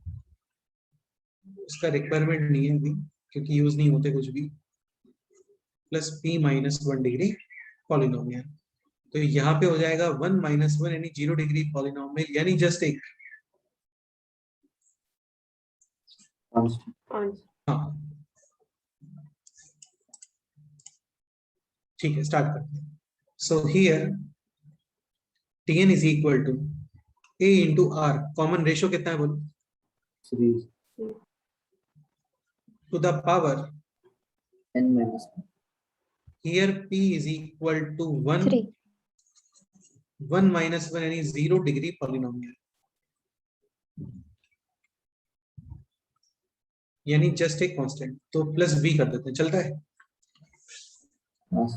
उसका रिक्वायरमेंट नहीं है अभी क्योंकि यूज नहीं होते कुछ भी, plus p minus 1 degree polynomial. तो यहाँ पे हो जाएगा 1 माइनस 1 यानी 0 डिग्री पॉलिनोमियल, यानी जस्ट एक Constant. हाँ ठीक है, स्टार्ट करते हैं। So here tn is equal to a into r, common ratio कितना है बोलो, 3. To the power N minus 1. Here p is equal to 1, 3. 1 minus 1 यानी 0 डिग्री पॉलिनोमियल, यानी जस्ट एक कांस्टेंट, तो प्लस b कर देते हैं, चलता है। Yes.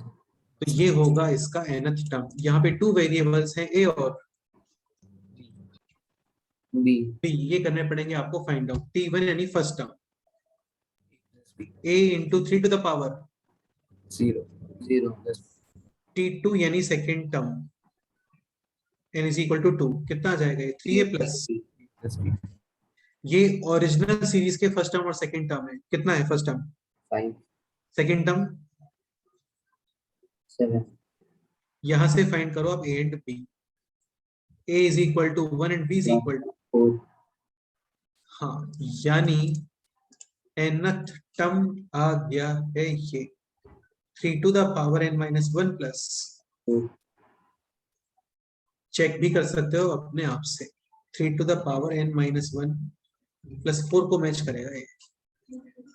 तो ये होगा इसका nth टर्म। यहाँ पे 2 वेरिएबल्स हैं a और B. b, ये करने पड़ेंगे आपको फाइंड आउट। t1 यानी first term, a into 3 to the power 0. 0. t2 यानी second term, n is equal to 2, कितना आ जाएगा ये 3a प्लस, Plus B. ये ओरिजिनल सीरीज के फर्स्ट टर्म और सेकेंड टर्म है, कितना है फर्स्ट टर्म, 5. Second term 7. यहां से फाइंड करो आप a and b, a is equal to 1 and b is equal to 4. हाँ, यानी nth टर्म आ गया है ये 3 to the power n minus 1 plus, 4. Check भी कर सकते हो अपने आप से, 3 to the power n minus 1 plus 4 को मैच करेगा ये।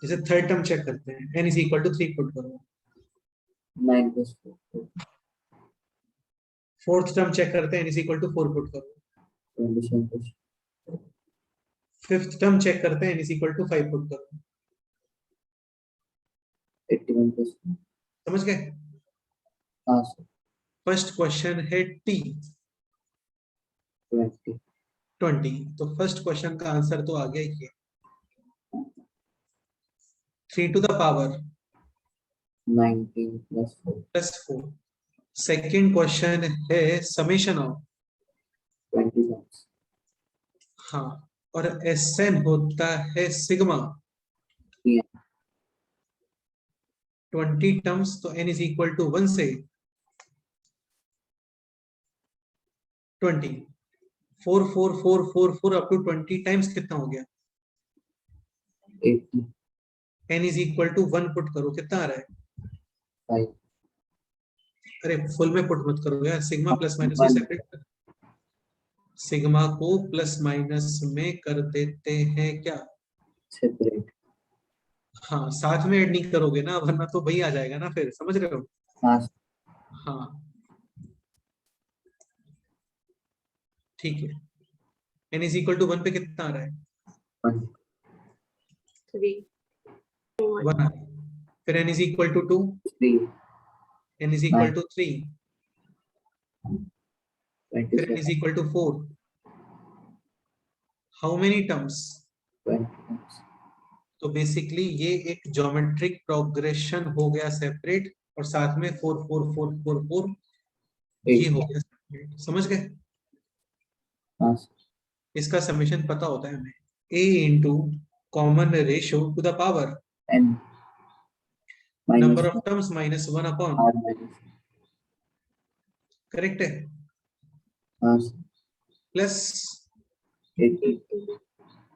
जैसे थर्ड टर्म चेक करते हैं, n is equal to 3 put करो, 9 plus 4. फोर्थ टर्म चेक करते हैं, n is equal to 4 put करो, 27 plus फिफ्थ टर्म चेक करते हैं, n is equal to 5 put करो, 81 plus 1. समझ गए। हाँ सर. फर्स्ट क्वेश्चन है t 20. 20, तो फर्स्ट क्वेश्चन का आंसर तो आ गया ये 3 to the power 19 plus 4. Plus 4। Second question है समेशन ऑफ, 20 times. हाँ, और Sn होता है सिग्मा, Tn. 20 टर्म्स, तो n इज इक्वल टू 1 से 20, 4 4 4 4 4 अप टू 20 टाइम्स कितना हो गया, 80. n is equal to 1 put करो, कितना आ रहा है 5. अरे फुल में पुट मत करो यार, सिग्मा प्लस माइनस को सेपरेट कर, सिग्मा को प्लस माइनस में कर देते हैं क्या? सेपरेट। हाँ, साथ में ऐड नहीं करोगे ना, वरना तो वही आ जाएगा ना, फिर समझ रहे हो? हाँ हाँ ठीक है। n इज इक्वल टू 1 पे कितना आ रहा है? 1 3 1 आ रहा है। फिर n is equal to 2, 3 n is equal to 3, फिर n 27 is equal to 4। How many terms? 20 तो बेसिकली ये एक ज्योमेट्रिक प्रोग्रेशन हो गया सेपरेट, और साथ में 4 4 4 4 4 ये हो गया सेपरेट, समझ गए? हाँ इसका समेशन पता होता है हमें, a into common ratio two the power n number minus of terms minus 1 upon, r minus. Correct है, हाँ प्लस 80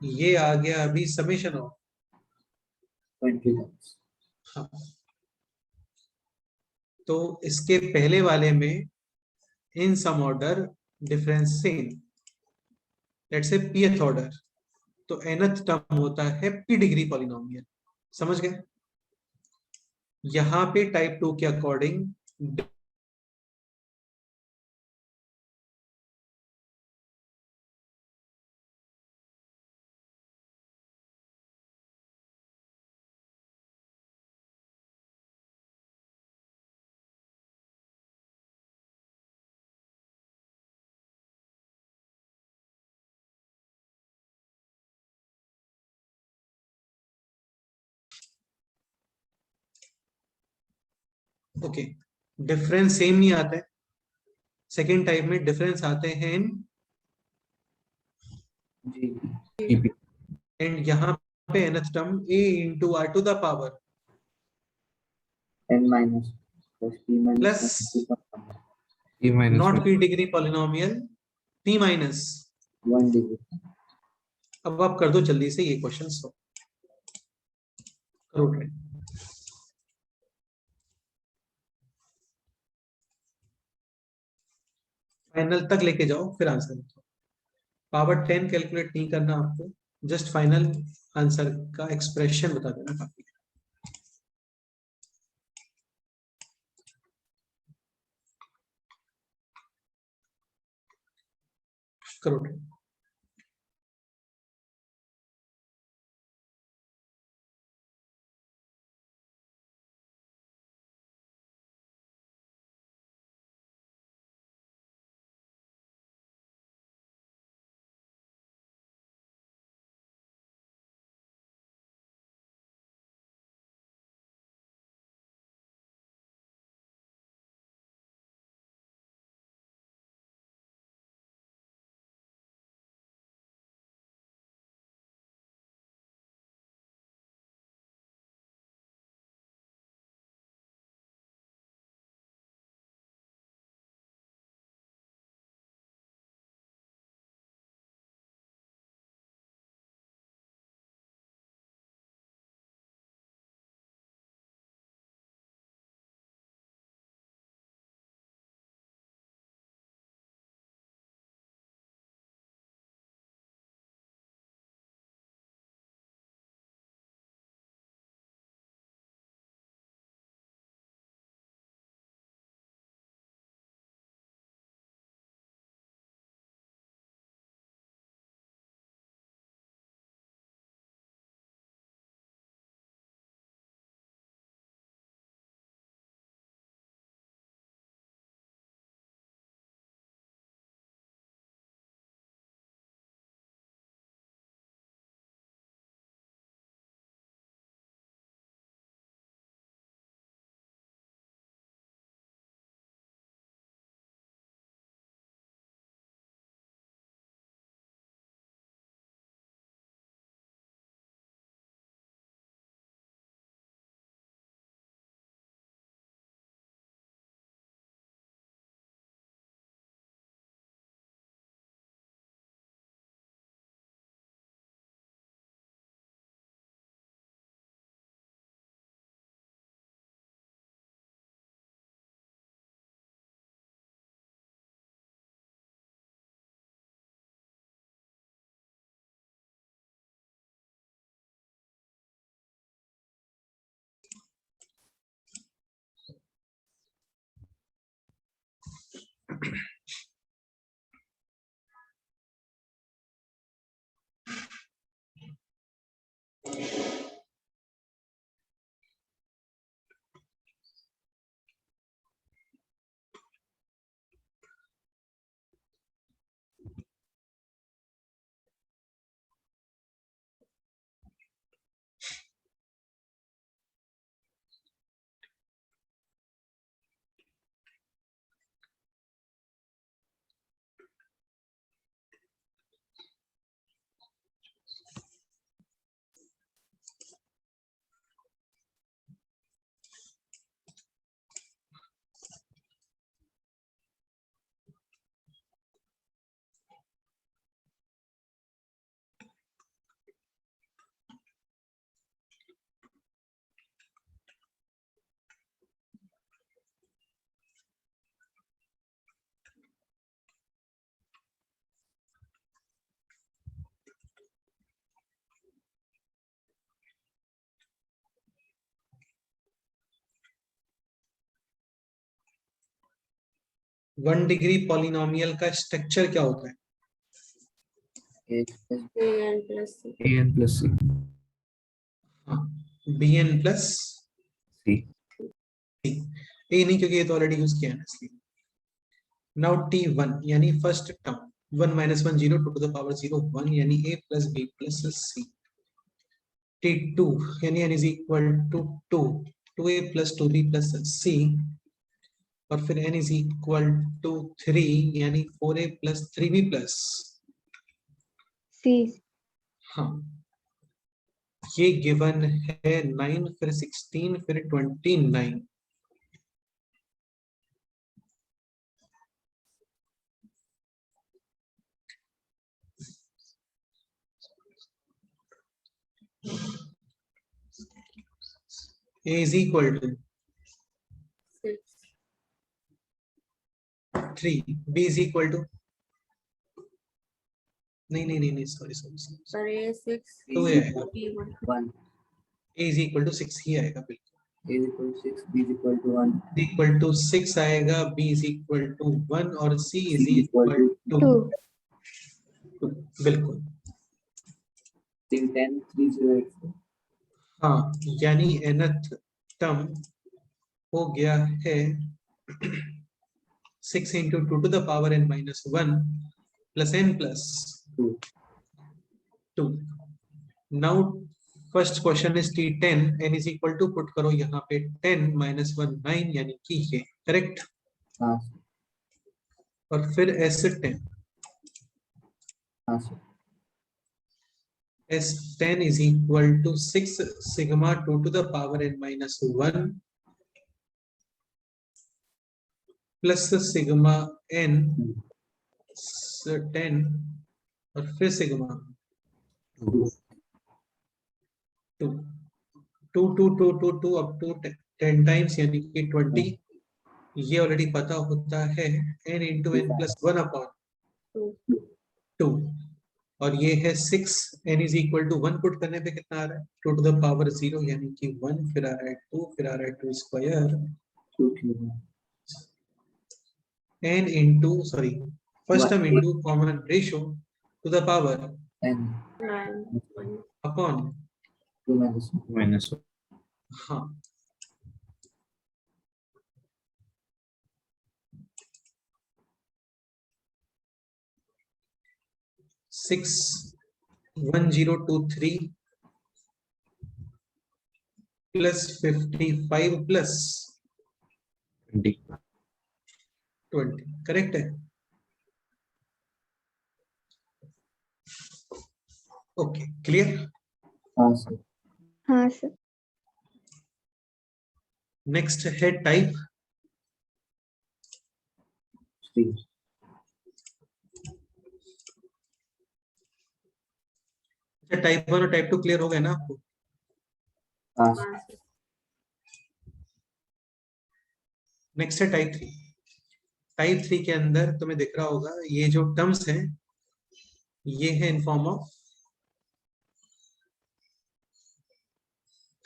ये आ गया अभी समेशन ऑफ। 20 टाइम्स। हाँ, तो इसके पहले वाले में in some order difference same, let's say pth order, तो nth टर्म होता है p डिग्री पॉलिनोमियल, समझ गए? यहां पे टाइप 2 के अकॉर्डिंग ओके, डिफरेंस सेम नहीं आता है। सेकेंड टाइप में डिफरेंस आते हैं इन, जी एंड यहाँ पे nth term a into R to the power n minus plus p minus plus e minus not p degree polynomial p minus. 1 degree. अब आप कर दो जल्दी से ये क्वेश्चन सॉल्व करो, ट्राई। फाइनल तक लेके जाओ फिर आंसर बताओ। पावर 10 कैलकुलेट नहीं करना आपको, जस्ट फाइनल आंसर का एक्सप्रेशन बता देना काफी है। करो ट्राई। 1 डिग्री पॉलिनोमियल का स्ट्रक्चर क्या होता है? A plus an plus c. an plus c. bn plus c. ए नहीं, क्योंकि ये तो ऑलरेडी यूज किया है ना, इसलिए। नाउ t1 यानी first term 1 - 1 0 2 to the power 0 1 यानी a plus b plus c। t2 यानी n is equal to 2 2a plus 2b plus c, और फिर n is equal to 3 यानी 4a plus 3b plus c. हाँ, ये given है 9 फिर 16 फिर 29। a is equal to 6. 3, b is equal to नहीं सॉरी For a 6. तो ये आएगा b1. 1. a is equal to 6 ही आएगा बिल्कुल। A is equal to 6. B is equal to 1. Equal to 6 आएगा, b इज इक्वल टू 1 और c is C equal to 2. 2। बिल्कुल, 3 10 3 0 8 4. हाँ, यानी nth टर्म हो गया है 6 into 2 to the power n minus 1 plus n plus 2. 2। Now first question is t10 n is equal to, put करो यहाँ पे 10 minus 1 9 यानी कि ये करेक्ट, हाँ और फिर s10 हाँ sir S10 is equal to 6 sigma 2 to the power n minus 1 plus sigma n 10 और फिर sigma 2. 2 2 2 2 2 2 up to 10 times यानी कि 20। ये ऑलरेडी पता होता है n into n plus 1 upon 2, और ये है 6 n is equal to 1 put करने पे कितना आ रहा है 2 to the power 0 यानी कि 1, फिर आ रहा है 2, फिर आ रहा है 2 square 2 cube. n into sorry first term One. into common ratio to the power N 9. upon 2 minus 1. minus 1. हाँ, six 1023 plus 55 plus 20. 20 करेक्ट है। Okay, clear. हाँ सर हाँ सर. नेक्स्ट है टाइप। 3. टाइप 1 और टाइप 2 क्लियर हो गए ना आपको? हाँ सर नेक्स्ट है टाइप 3। टाइप 3 के अंदर तुम्हें दिख रहा होगा ये जो टर्म्स हैं ये है इन फॉर्म ऑफ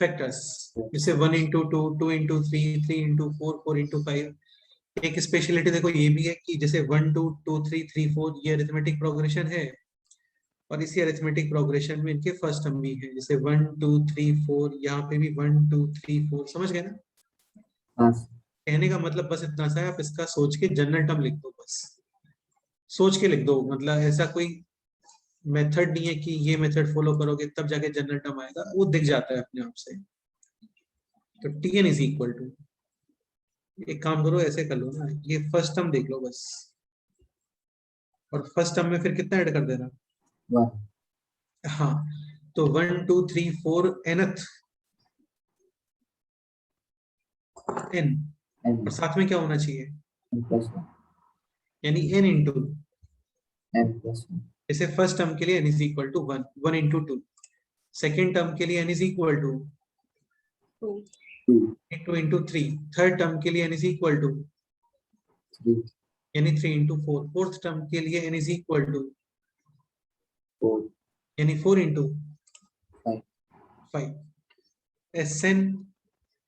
फैक्टर्स, जैसे 1 into 2 2 into 3 3 into 4 4 into 5। एक स्पेशलिटी देखो ये भी है कि जैसे 1 2 2 3 3 4 ये अरिथमेटिक प्रोग्रेशन है, और इसी अरिथमेटिक प्रोग्रेशन में इनके फर्स्ट टर्म भी है, जैसे 1 2 3 4 यहाँ पे भी 1 2 3 4। समझ गए ना? हाँ सर कहने का मतलब बस इतना सा है, आप इसका सोच के जनरल टर्म लिख दो, बस सोच के लिख दो। मतलब ऐसा कोई मेथड नहीं है कि ये मेथड फॉलो करोगे तब जाके जनरल टर्म आएगा, वो दिख जाता है अपने आप से। तो tn इज इक्वल टू, एक काम करो ऐसे कर लो ना, ये फर्स्ट टर्म देख लो बस, और फर्स्ट टर्म में फिर कितना ऐड कर देना। 1. हाँ, तो 1 2 3 4 nth n, N और साथ में क्या होना चाहिए, N plus 1. यानी n इंटू, N plus 1. जैसे फर्स्ट टर्म के लिए n is equal to 1 1 into 2, second term के लिए n is equal to 2. 2. Into into 3, third term के लिए n इज इक्वल टू 3. यानी 3 इंटू 4, फोर्थ टर्म के लिए n इज इक्वल टू 4. यानी 4 into 5. 5। Sn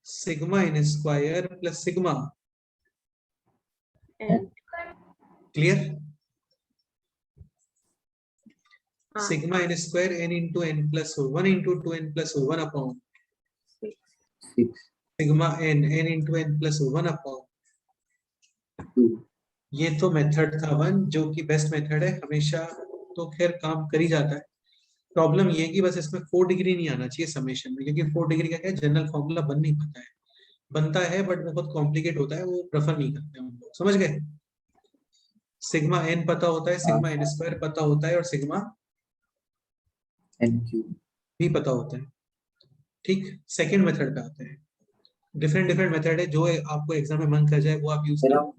sigma n square plus sigma N clear? हाँ, sigma n square n into n plus 1 into 2n plus 1 upon 6. 6, sigma n n into n plus 1 upon 2. ये तो method था 1 जो कि best method है, हमेशा तो खैर काम कर ही जाता है। प्रॉब्लम ये है कि बस इसमें 4 डिग्री नहीं आना चाहिए समेशन में, क्योंकि 4 डिग्री का क्या है, जनरल फॉर्मूला बन नहीं पाता है, बनता है बट बहुत कॉम्प्लिकेट होता है, वो प्रेफर नहीं करते हम लोग, समझ गए? सिग्मा n पता होता है, सिग्मा n स्क्वायर पता होता है और सिग्मा NQ. भी पता होता है। ठीक, सेकंड मेथड पे आते हैं। डिफरेंट मेथड है, जो आपको एग्जाम में मन कर जाए वो आप यूज फिर करो। हम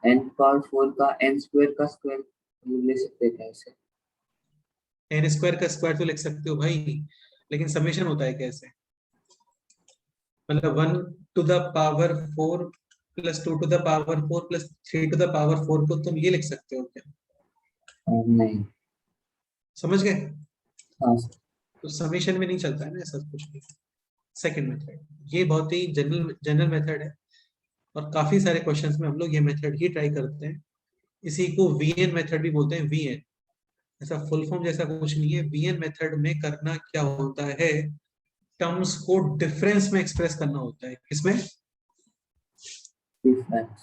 n पावर 4 का n स्क्वायर का स्क्वायर ले सकते हैं कैसे? n स्क्वायर का स्क्वायर तो लिख सकते हो भाई, लेकिन समेशन होता है कैसे? मतलब 1 to the power 4 plus 2 to the power 4 plus 3 to the power 4 को तुम ये लिख सकते हो क्या? नहीं. समझ गए? हाँ सर. तो समेशन में नहीं चलता है ना ऐसा कुछ भी। सेकंड मेथड, ये बहुत ही जनरल मेथड है और काफी सारे क्वेश्चंस में हम लोग ये मेथड ही ट्राई करते हैं। इसी को वीएन मेथड भी बोलते हैं। वीएन ऐसा फुल फॉर्म जैसा कुछ नहीं है। वीएन मेथड में करना क्या होता है, टर्म्स को डिफरेंस में एक्सप्रेस करना होता है। किसमें? Difference.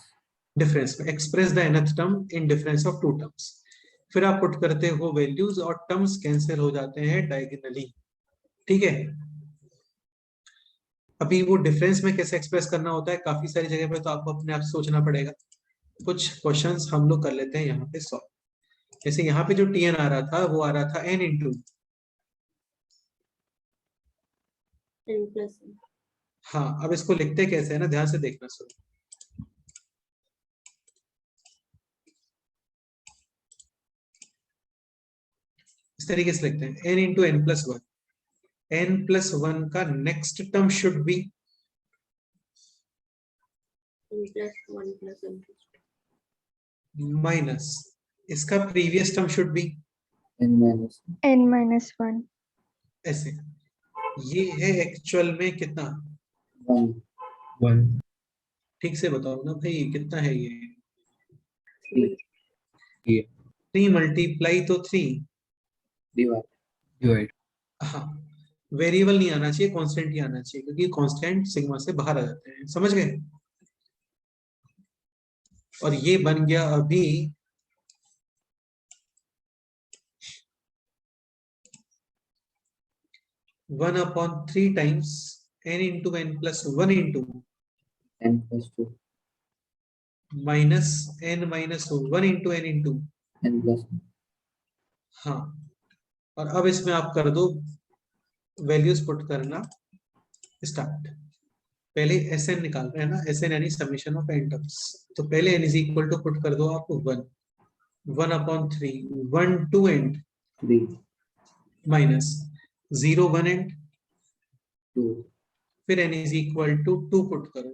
डिफरेंस में। Express the nth term in difference of two terms. फिर आप पुट करते हो वैल्यूज और टर्म्स कैंसिल हो जाते हैं डायगोनली। ठीक है, अभी वो डिफरेंस में कैसे एक्सप्रेस करना होता है, काफी सारी जगह पे तो आपको अपने आप सोचना पड़ेगा। कुछ क्वेश्चंस हम लोग कर लेते हैं यहाँ पे सॉल्व। जैसे यहाँ पे जो tn आ रहा था वो आ रहा था n इंटू, n plus 1. हाँ अब इसको लिखते कैसे है ना, ध्यान से देखना सुनो। इस तरीके से लिखते हैं n into n plus 1। n plus 1 का next term should be n plus 1 plus n plus 2. Minus इसका previous term should be n minus n-1 ऐसे। ये है एक्चुअल में कितना? 1. 1. ठीक से बताओ ना भाई, कितना है ये? 3. 3 मल्टीप्लाई तो 3। Divide. Divide. हाँ, वेरिएबल नहीं आना चाहिए, कांस्टेंट ही आना चाहिए, क्योंकि कांस्टेंट सिग्मा से बाहर आ जाते हैं। समझ गए? और ये बन गया अभी 1/3 times n into n plus 1 into n plus 2. Minus n minus 1 into n into, n plus 1. हाँ। और अब इसमें आप कर दो वैल्यूज पुट करना स्टार्ट। पहले Sn निकाल रहे हैं ना, Sn यानी समेशन ऑफ n टर्म्स। तो पहले n is equal to put कर दो आप 1/3 1 2 एंड 3. Minus 0 1 and, 2. फिर n is equal to 2 put करो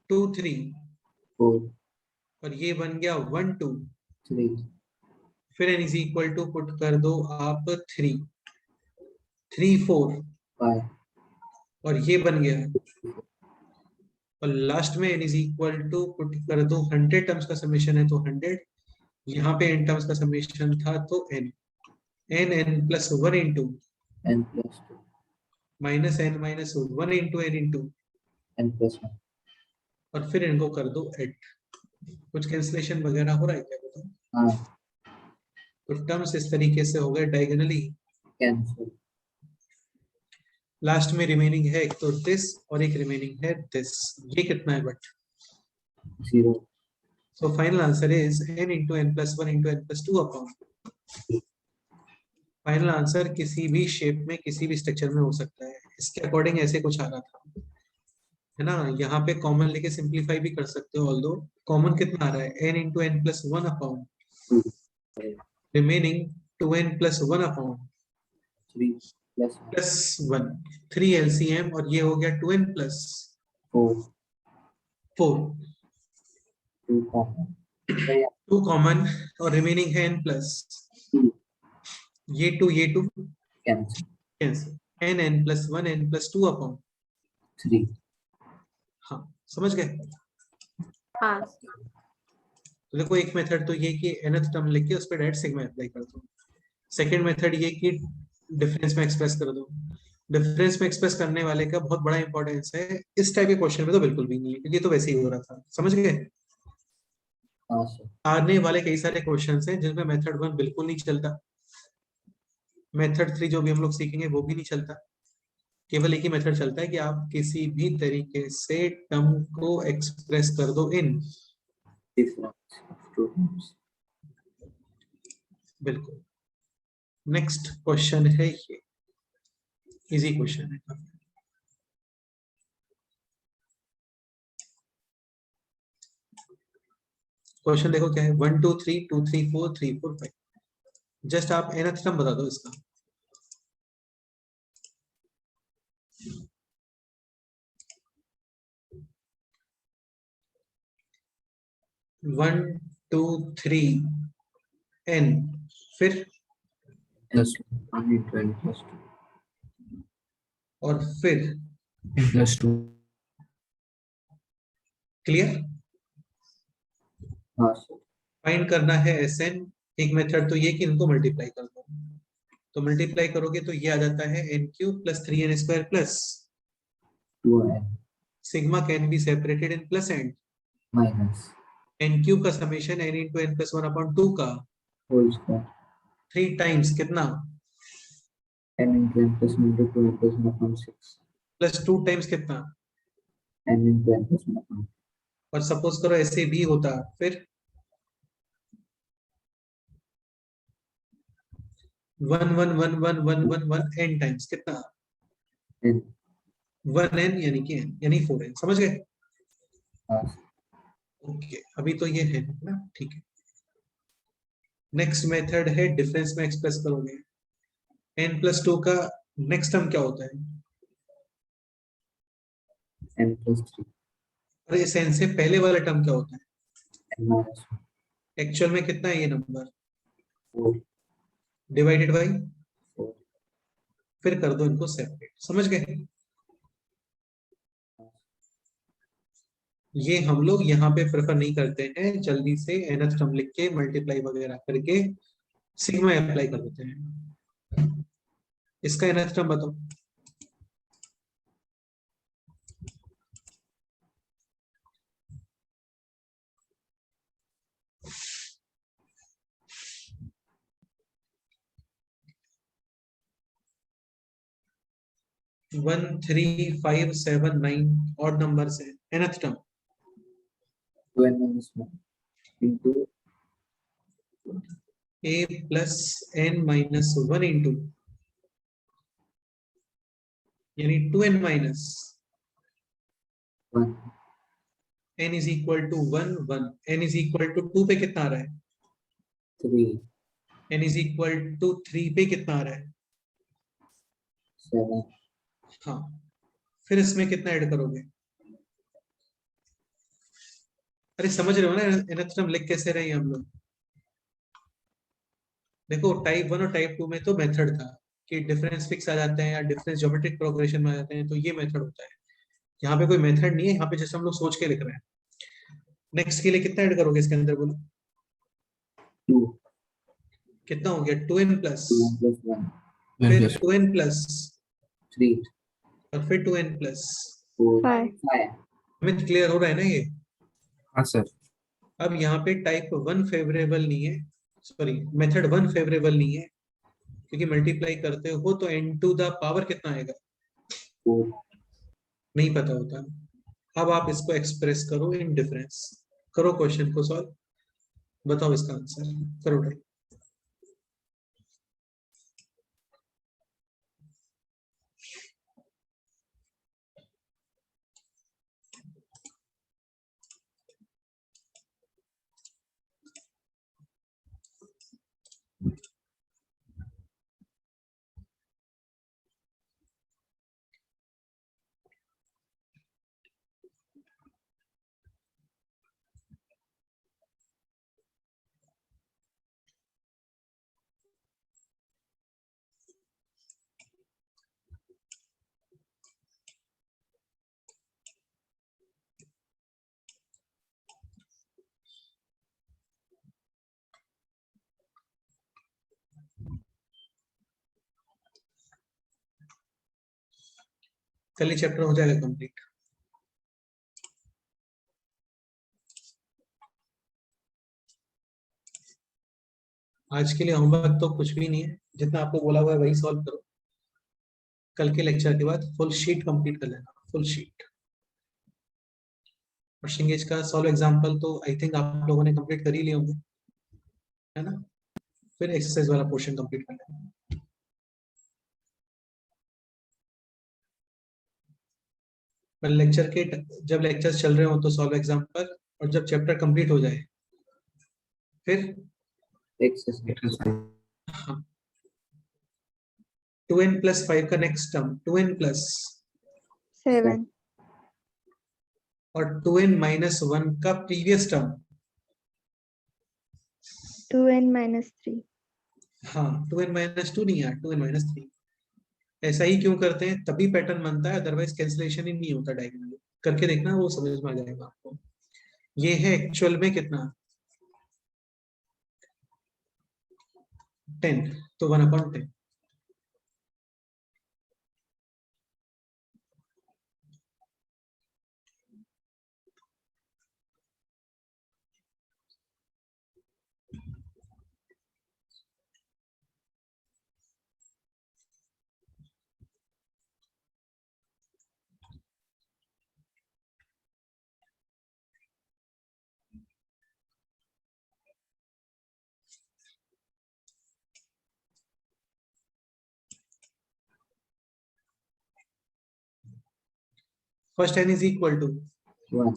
2 3 4. और ये बन गया 1 2। 3. फिर n is equal to put कर दो आप 3 3 4 5. और ये बन गया, और लास्ट में n is equal to put कर दो 100 टर्म्स का समेशन है तो 100, यहाँ पे n टर्म्स का समेशन था तो n n plus 1 into n plus 2. Minus n minus 1 into n into, n plus 1. और फिर इनको कर दो ऐड। कुछ कैंसिलेशन वगैरह हो रहा है क्या बताओ? हाँ. तो टर्म्स इस तरीके से हो गए डायगोनली। Cancel. लास्ट में रिमेनिंग है एक तो दिस और एक रिमेनिंग है दिस। ये कितना है but? 0. So final answer is n into n plus 1 into n plus 2 upon. Final answer किसी भी शेप में किसी भी स्ट्रक्चर में हो सकता है। इसके अकॉर्डिंग ऐसे कुछ आ रहा था, है ना। यहाँ पे कॉमन लेके सिंप्लीफाई भी कर सकते हो, ऑल्दो कॉमन कितना आ रहा है n into n plus 1 upon 2. Remaining 2n plus 1 upon 3 plus 1. Plus 1 3 LCM और ये हो गया 2n plus 4. 4 2 common. So yeah, 2 common और रिमेनिंग है n प्लस 2 ये 2 cancel. Cancel n plus 1 n plus 2 upon. 3. हाँ समझ गए? हाँ. तो देखो एक मेथड तो ये कि nth टर्म लेके उस पर डायरेक्ट सिग्मा अप्लाई कर दो। सेकेंड मेथड ये कि डिफरेंस में एक्सप्रेस कर दो। डिफरेंस में एक्सप्रेस करने वाले का बहुत बड़ा इंपॉर्टेंस है, इस टाइप के क्वेश्चन में तो बिल्कुल भी नहीं है, क्योंकि ये तो वैसे ही हो रहा था, समझ गए। हाँ सर। आने वाले कई सारे क्वेश्चन हैं जिनमें मेथड 1 बिल्कुल नहीं चलता, मेथड 3 जो भी हम लोग सीखेंगे वो भी नहीं चलता। केवल एक ही मेथड चलता है कि आप किसी भी तरीके से टर्म को एक्सप्रेस कर दो in. Difference of two terms. बिल्कुल। नेक्स्ट क्वेश्चन है ये, इजी क्वेश्चन है काफी। क्वेश्चन देखो क्या है, 1 2 3 2 3 4 3 4 5। जस्ट आप nth टर्म बता दो इसका। वन टू थ्री n, फिर plus one into N plus two. और फिर +2 क्लियर। हाँ सर। फाइंड करना है Sn। एक मेथड तो ये कि इनको मल्टीप्लाई कर दो, तो मल्टीप्लाई करोगे तो ये आ जाता है n cube plus 3n square plus two N sigma can be separated in plus and minus n cube का summation n into N plus 1/2 का होल स्क्वायर 3 टाइम्स कितना, N into N plus one into two N plus one upon six plus 2 times कितना। N into N plus one upon. और suppose करो ऐसे भी होता, फिर 1 1 1 1 1 1 n टाइम्स कितना, एन। 1n यानी कि n यानी 4n, समझ गए। हाँ ओके अभी तो ये है ना, ठीक है। नेक्स्ट मेथड है डिफरेंस में एक्सप्रेस करोगे। n प्लस 2 का नेक्स्ट टर्म क्या होता है, एन प्लस थ्री और इस n से पहले वाला टर्म क्या होता है, एन माइनस एक्चुअल में कितना है ये number, four divided by, four. फिर कर दो इनको सेपरेट, समझ गए। ये हम लोग यहाँ पे प्रेफर नहीं करते हैं, जल्दी से nth टर्म लिख के मल्टीप्लाई वगैरह करके सिग्मा अप्लाई कर देते हैं। इसका nth टर्म बताओ। One three five seven nine odd number से nth term two N minus one into a plus n minus 1 into यानी 2n minus one n is equal to 1 1, n is equal to 2 पे कितना आ रहा है, three n is equal to 3 पे कितना आ रहा है, सेवन हाँ। फिर इसमें कितना ऐड करोगे, अरे समझ रहे हो ना nth टर्म लिख कैसे रहे हैं हम लोग। देखो टाइप 1 और टाइप 2 में तो मेथड था कि डिफरेंस फिक्स आ जाते हैं या डिफरेंस ज्योमेट्रिक प्रोग्रेशन में आ जाते हैं, तो ये मेथड होता है। यहाँ पे कोई मेथड नहीं है, यहाँ पे जैसे हम लोग सोच के लिख रहे हैं। नेक्स्ट के लिए कितना ऐड करोगे इसके अंदर बोलो, टू कितना हो गया, 2n plus, two N plus one फिर 2n प्लस, थ्री और फिर 2n प्लस। Four 5 five. हमें क्लियर हो रहा है ना ये। हाँ सर। अब यहाँ पे टाइप 1 फेवरेबल नहीं है, सॉरी मेथड 1 फेवरेबल नहीं है, क्योंकि मल्टीप्लाई करते हो तो n टू द पावर कितना आएगा, फोर नहीं पता होता। अब आप इसको एक्सप्रेस करो इन डिफरेंस, करो क्वेश्चन को सॉल्व, बताओ इसका आंसर, करो भाई। कल ही चैप्टर हो जाएगा कंप्लीट। आज के लिए होमवर्क तो कुछ भी नहीं है, जितना आपको बोला हुआ है वही सॉल्व करो। कल के लेक्चर के बाद फुल शीट कंप्लीट कर लेना, फुल शीट। पर्सेंटेज का सॉल्व एग्जांपल तो आई थिंक आप लोगों ने कंप्लीट कर ही लिए होंगे, है ना। फिर एक्सरसाइज वाला पोर्शन कंप्लीट कर लेना। पर लेक्चर के जब लेक्चर्स चल रहे हो तो सॉल्व एग्जांपल, और जब चैप्टर कंप्लीट हो जाए फिर एक्सरसाइज 2n + 5 का नेक्स्ट टर्म 2n प्लस 7. और 2n - 1 का प्रीवियस टर्म। 2n minus 3. हाँ 2n - 2 नहीं यार, 2n - 3। ऐसा ही क्यों करते हैं, तभी पैटर्न बनता है, अदरवाइज कैंसिलेशन ही नहीं होता। डायगोनली करके देखना, वो समझ में आ जाएगा आपको। ये है एक्चुअल में कितना 10, तो 1/10। First n is equal to 1.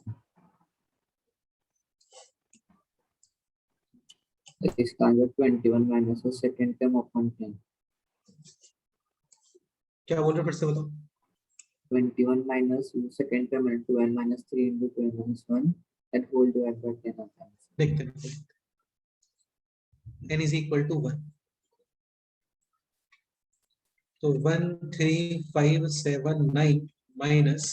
इसका answer 21 minus second term upon 10. क्या बोल रहे हो, फिर से बताओ। 21 minus second term and 12 minus 3 into 12 minus 1 and whole divided by 10 of that. देखते हैं n इज इक्वल टू 1, तो 1 3 5 7 9 minus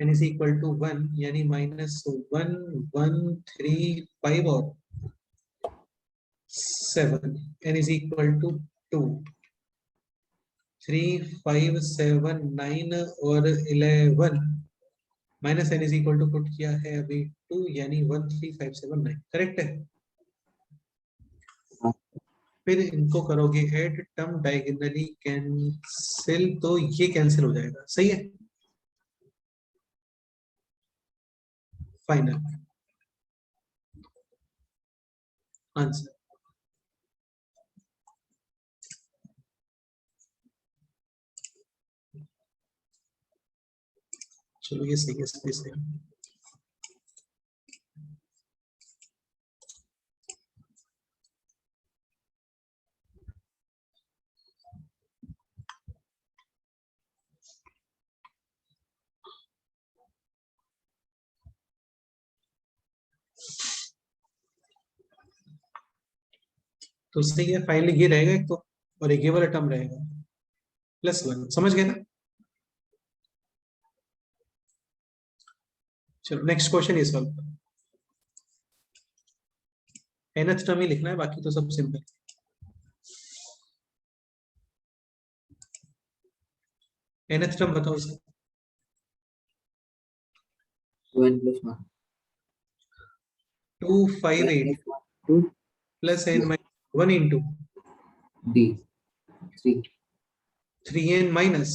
n is equal to 1, यानी -1 1 3 5 और 7, n इज इक्वल टू 2 3 5 7 9 और 11 minus n is equal to put किया है अभी 2, यानी 1 3 5 7 9। करेक्ट है। फिर इनको करोगे ऐड, टर्म डायगोनली कैंसिल, तो ये कैंसिल हो जाएगा। सही है। Final answer. चलो ये सही है, सही सही। तो सही है, फाइनली ये रहेगा एक तो, और एक ये वाला टर्म रहेगा +1। समझ गए ना। चलो नेक्स्ट क्वेश्चन ये सॉल्व करो। nth टर्म ही लिखना है, बाकी तो सब सिंपल। nth टर्म बताओ sir. 2n plus 1. 258 2 plus n - 1 into d 3. 3n minus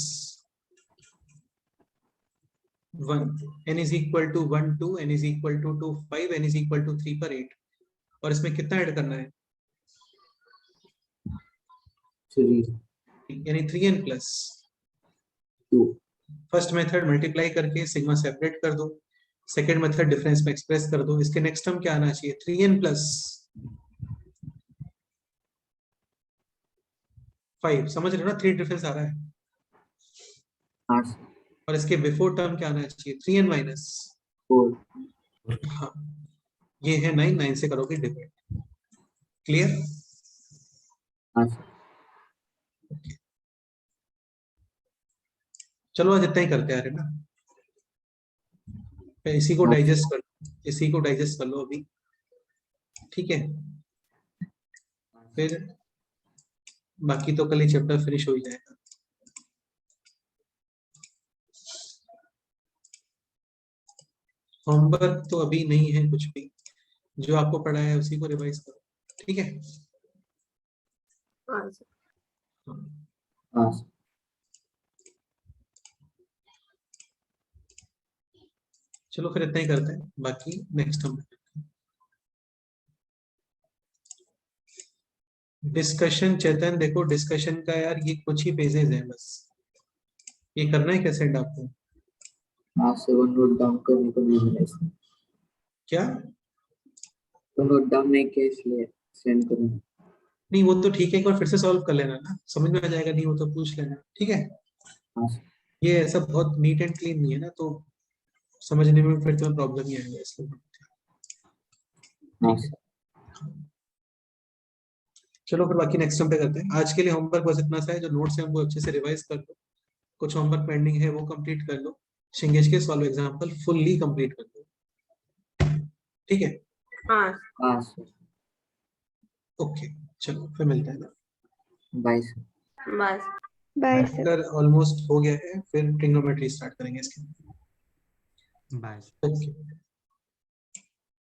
1, n is equal to 1 2, n is equal to 2 5, n is equal to 3 पर 8। और इसमें कितना ऐड करना है, 3 यानी 3n plus 2. First method multiply करके सिग्मा सेपरेट कर दो, सेकेंड मेथड डिफरेंस में एक्सप्रेस कर दो। इसके नेक्स्ट टर्म क्या आना चाहिए, 3n प्लस 5। समझ रहे हो ना, 3 डिफरेंस आ रहा है। हाँ और इसके बिफोर टर्म क्या आना चाहिए, 3n माइनस 4. हाँ, ये है 9, 9 से करोगे डिवाइड। क्लियर। हाँ चलो आज इतना ही करते आ रहे ना। इसी को डाइजेस्ट कर, इसी को डाइजेस्ट कर लो अभी, ठीक है। फिर बाकी तो कल ही चैप्टर फिनिश हो ही जाएगा। होमवर्क तो अभी नहीं है कुछ भी, जो आपको पढ़ा है उसी को रिवाइज करो, ठीक है। हाँ सर। हाँ सर। चलो फिर इतना ही करते हैं, बाकी नेक्स्ट हम डिस्कशन। चेतन देखो डिस्कशन का यार ये कुछ ही पेजेस हैं बस, ये करना है कैसे आपको? हाँ सर, वो नोट डाउन करने को नहीं मिला इसमें। क्या? तो नोट डाउन नहीं किया इसलिए सेंड करूँगा। नहीं वो तो ठीक है, एक बार फिर से सॉल्व कर लेना ना, समझ में आ जाएगा, नहीं वो तो पूछ लेना, ठीक है। हाँ सर। ये ऐसा बहुत नीट एंड क्लीन नहीं है ना, तो समझने में फिर तुम्हें प्रॉब्लम ही आएगा, इसलिए हाँ ठीक है। सर। चलो फिर बाकी नेक्स्ट टाइम पे करते हैं। आज के लिए होमवर्क बस इतना सा है, जो नोट्स है वो अच्छे से रिवाइज कर लो, कुछ होमवर्क पेंडिंग है वो कंप्लीट कर लो, शिंगेश के सॉल्व एग्जांपल फुल्ली कंप्लीट कर लो, ठीक है। हाँ हाँ सर। ओके चलो फिर मिलते हैं ना। Bye sir. बस। Bye sir. अगर ऑलमोस्ट हो गया है फिर ट्रिग्नोमेट्री स्टार्ट करेंगे इसके। बाय। ओके।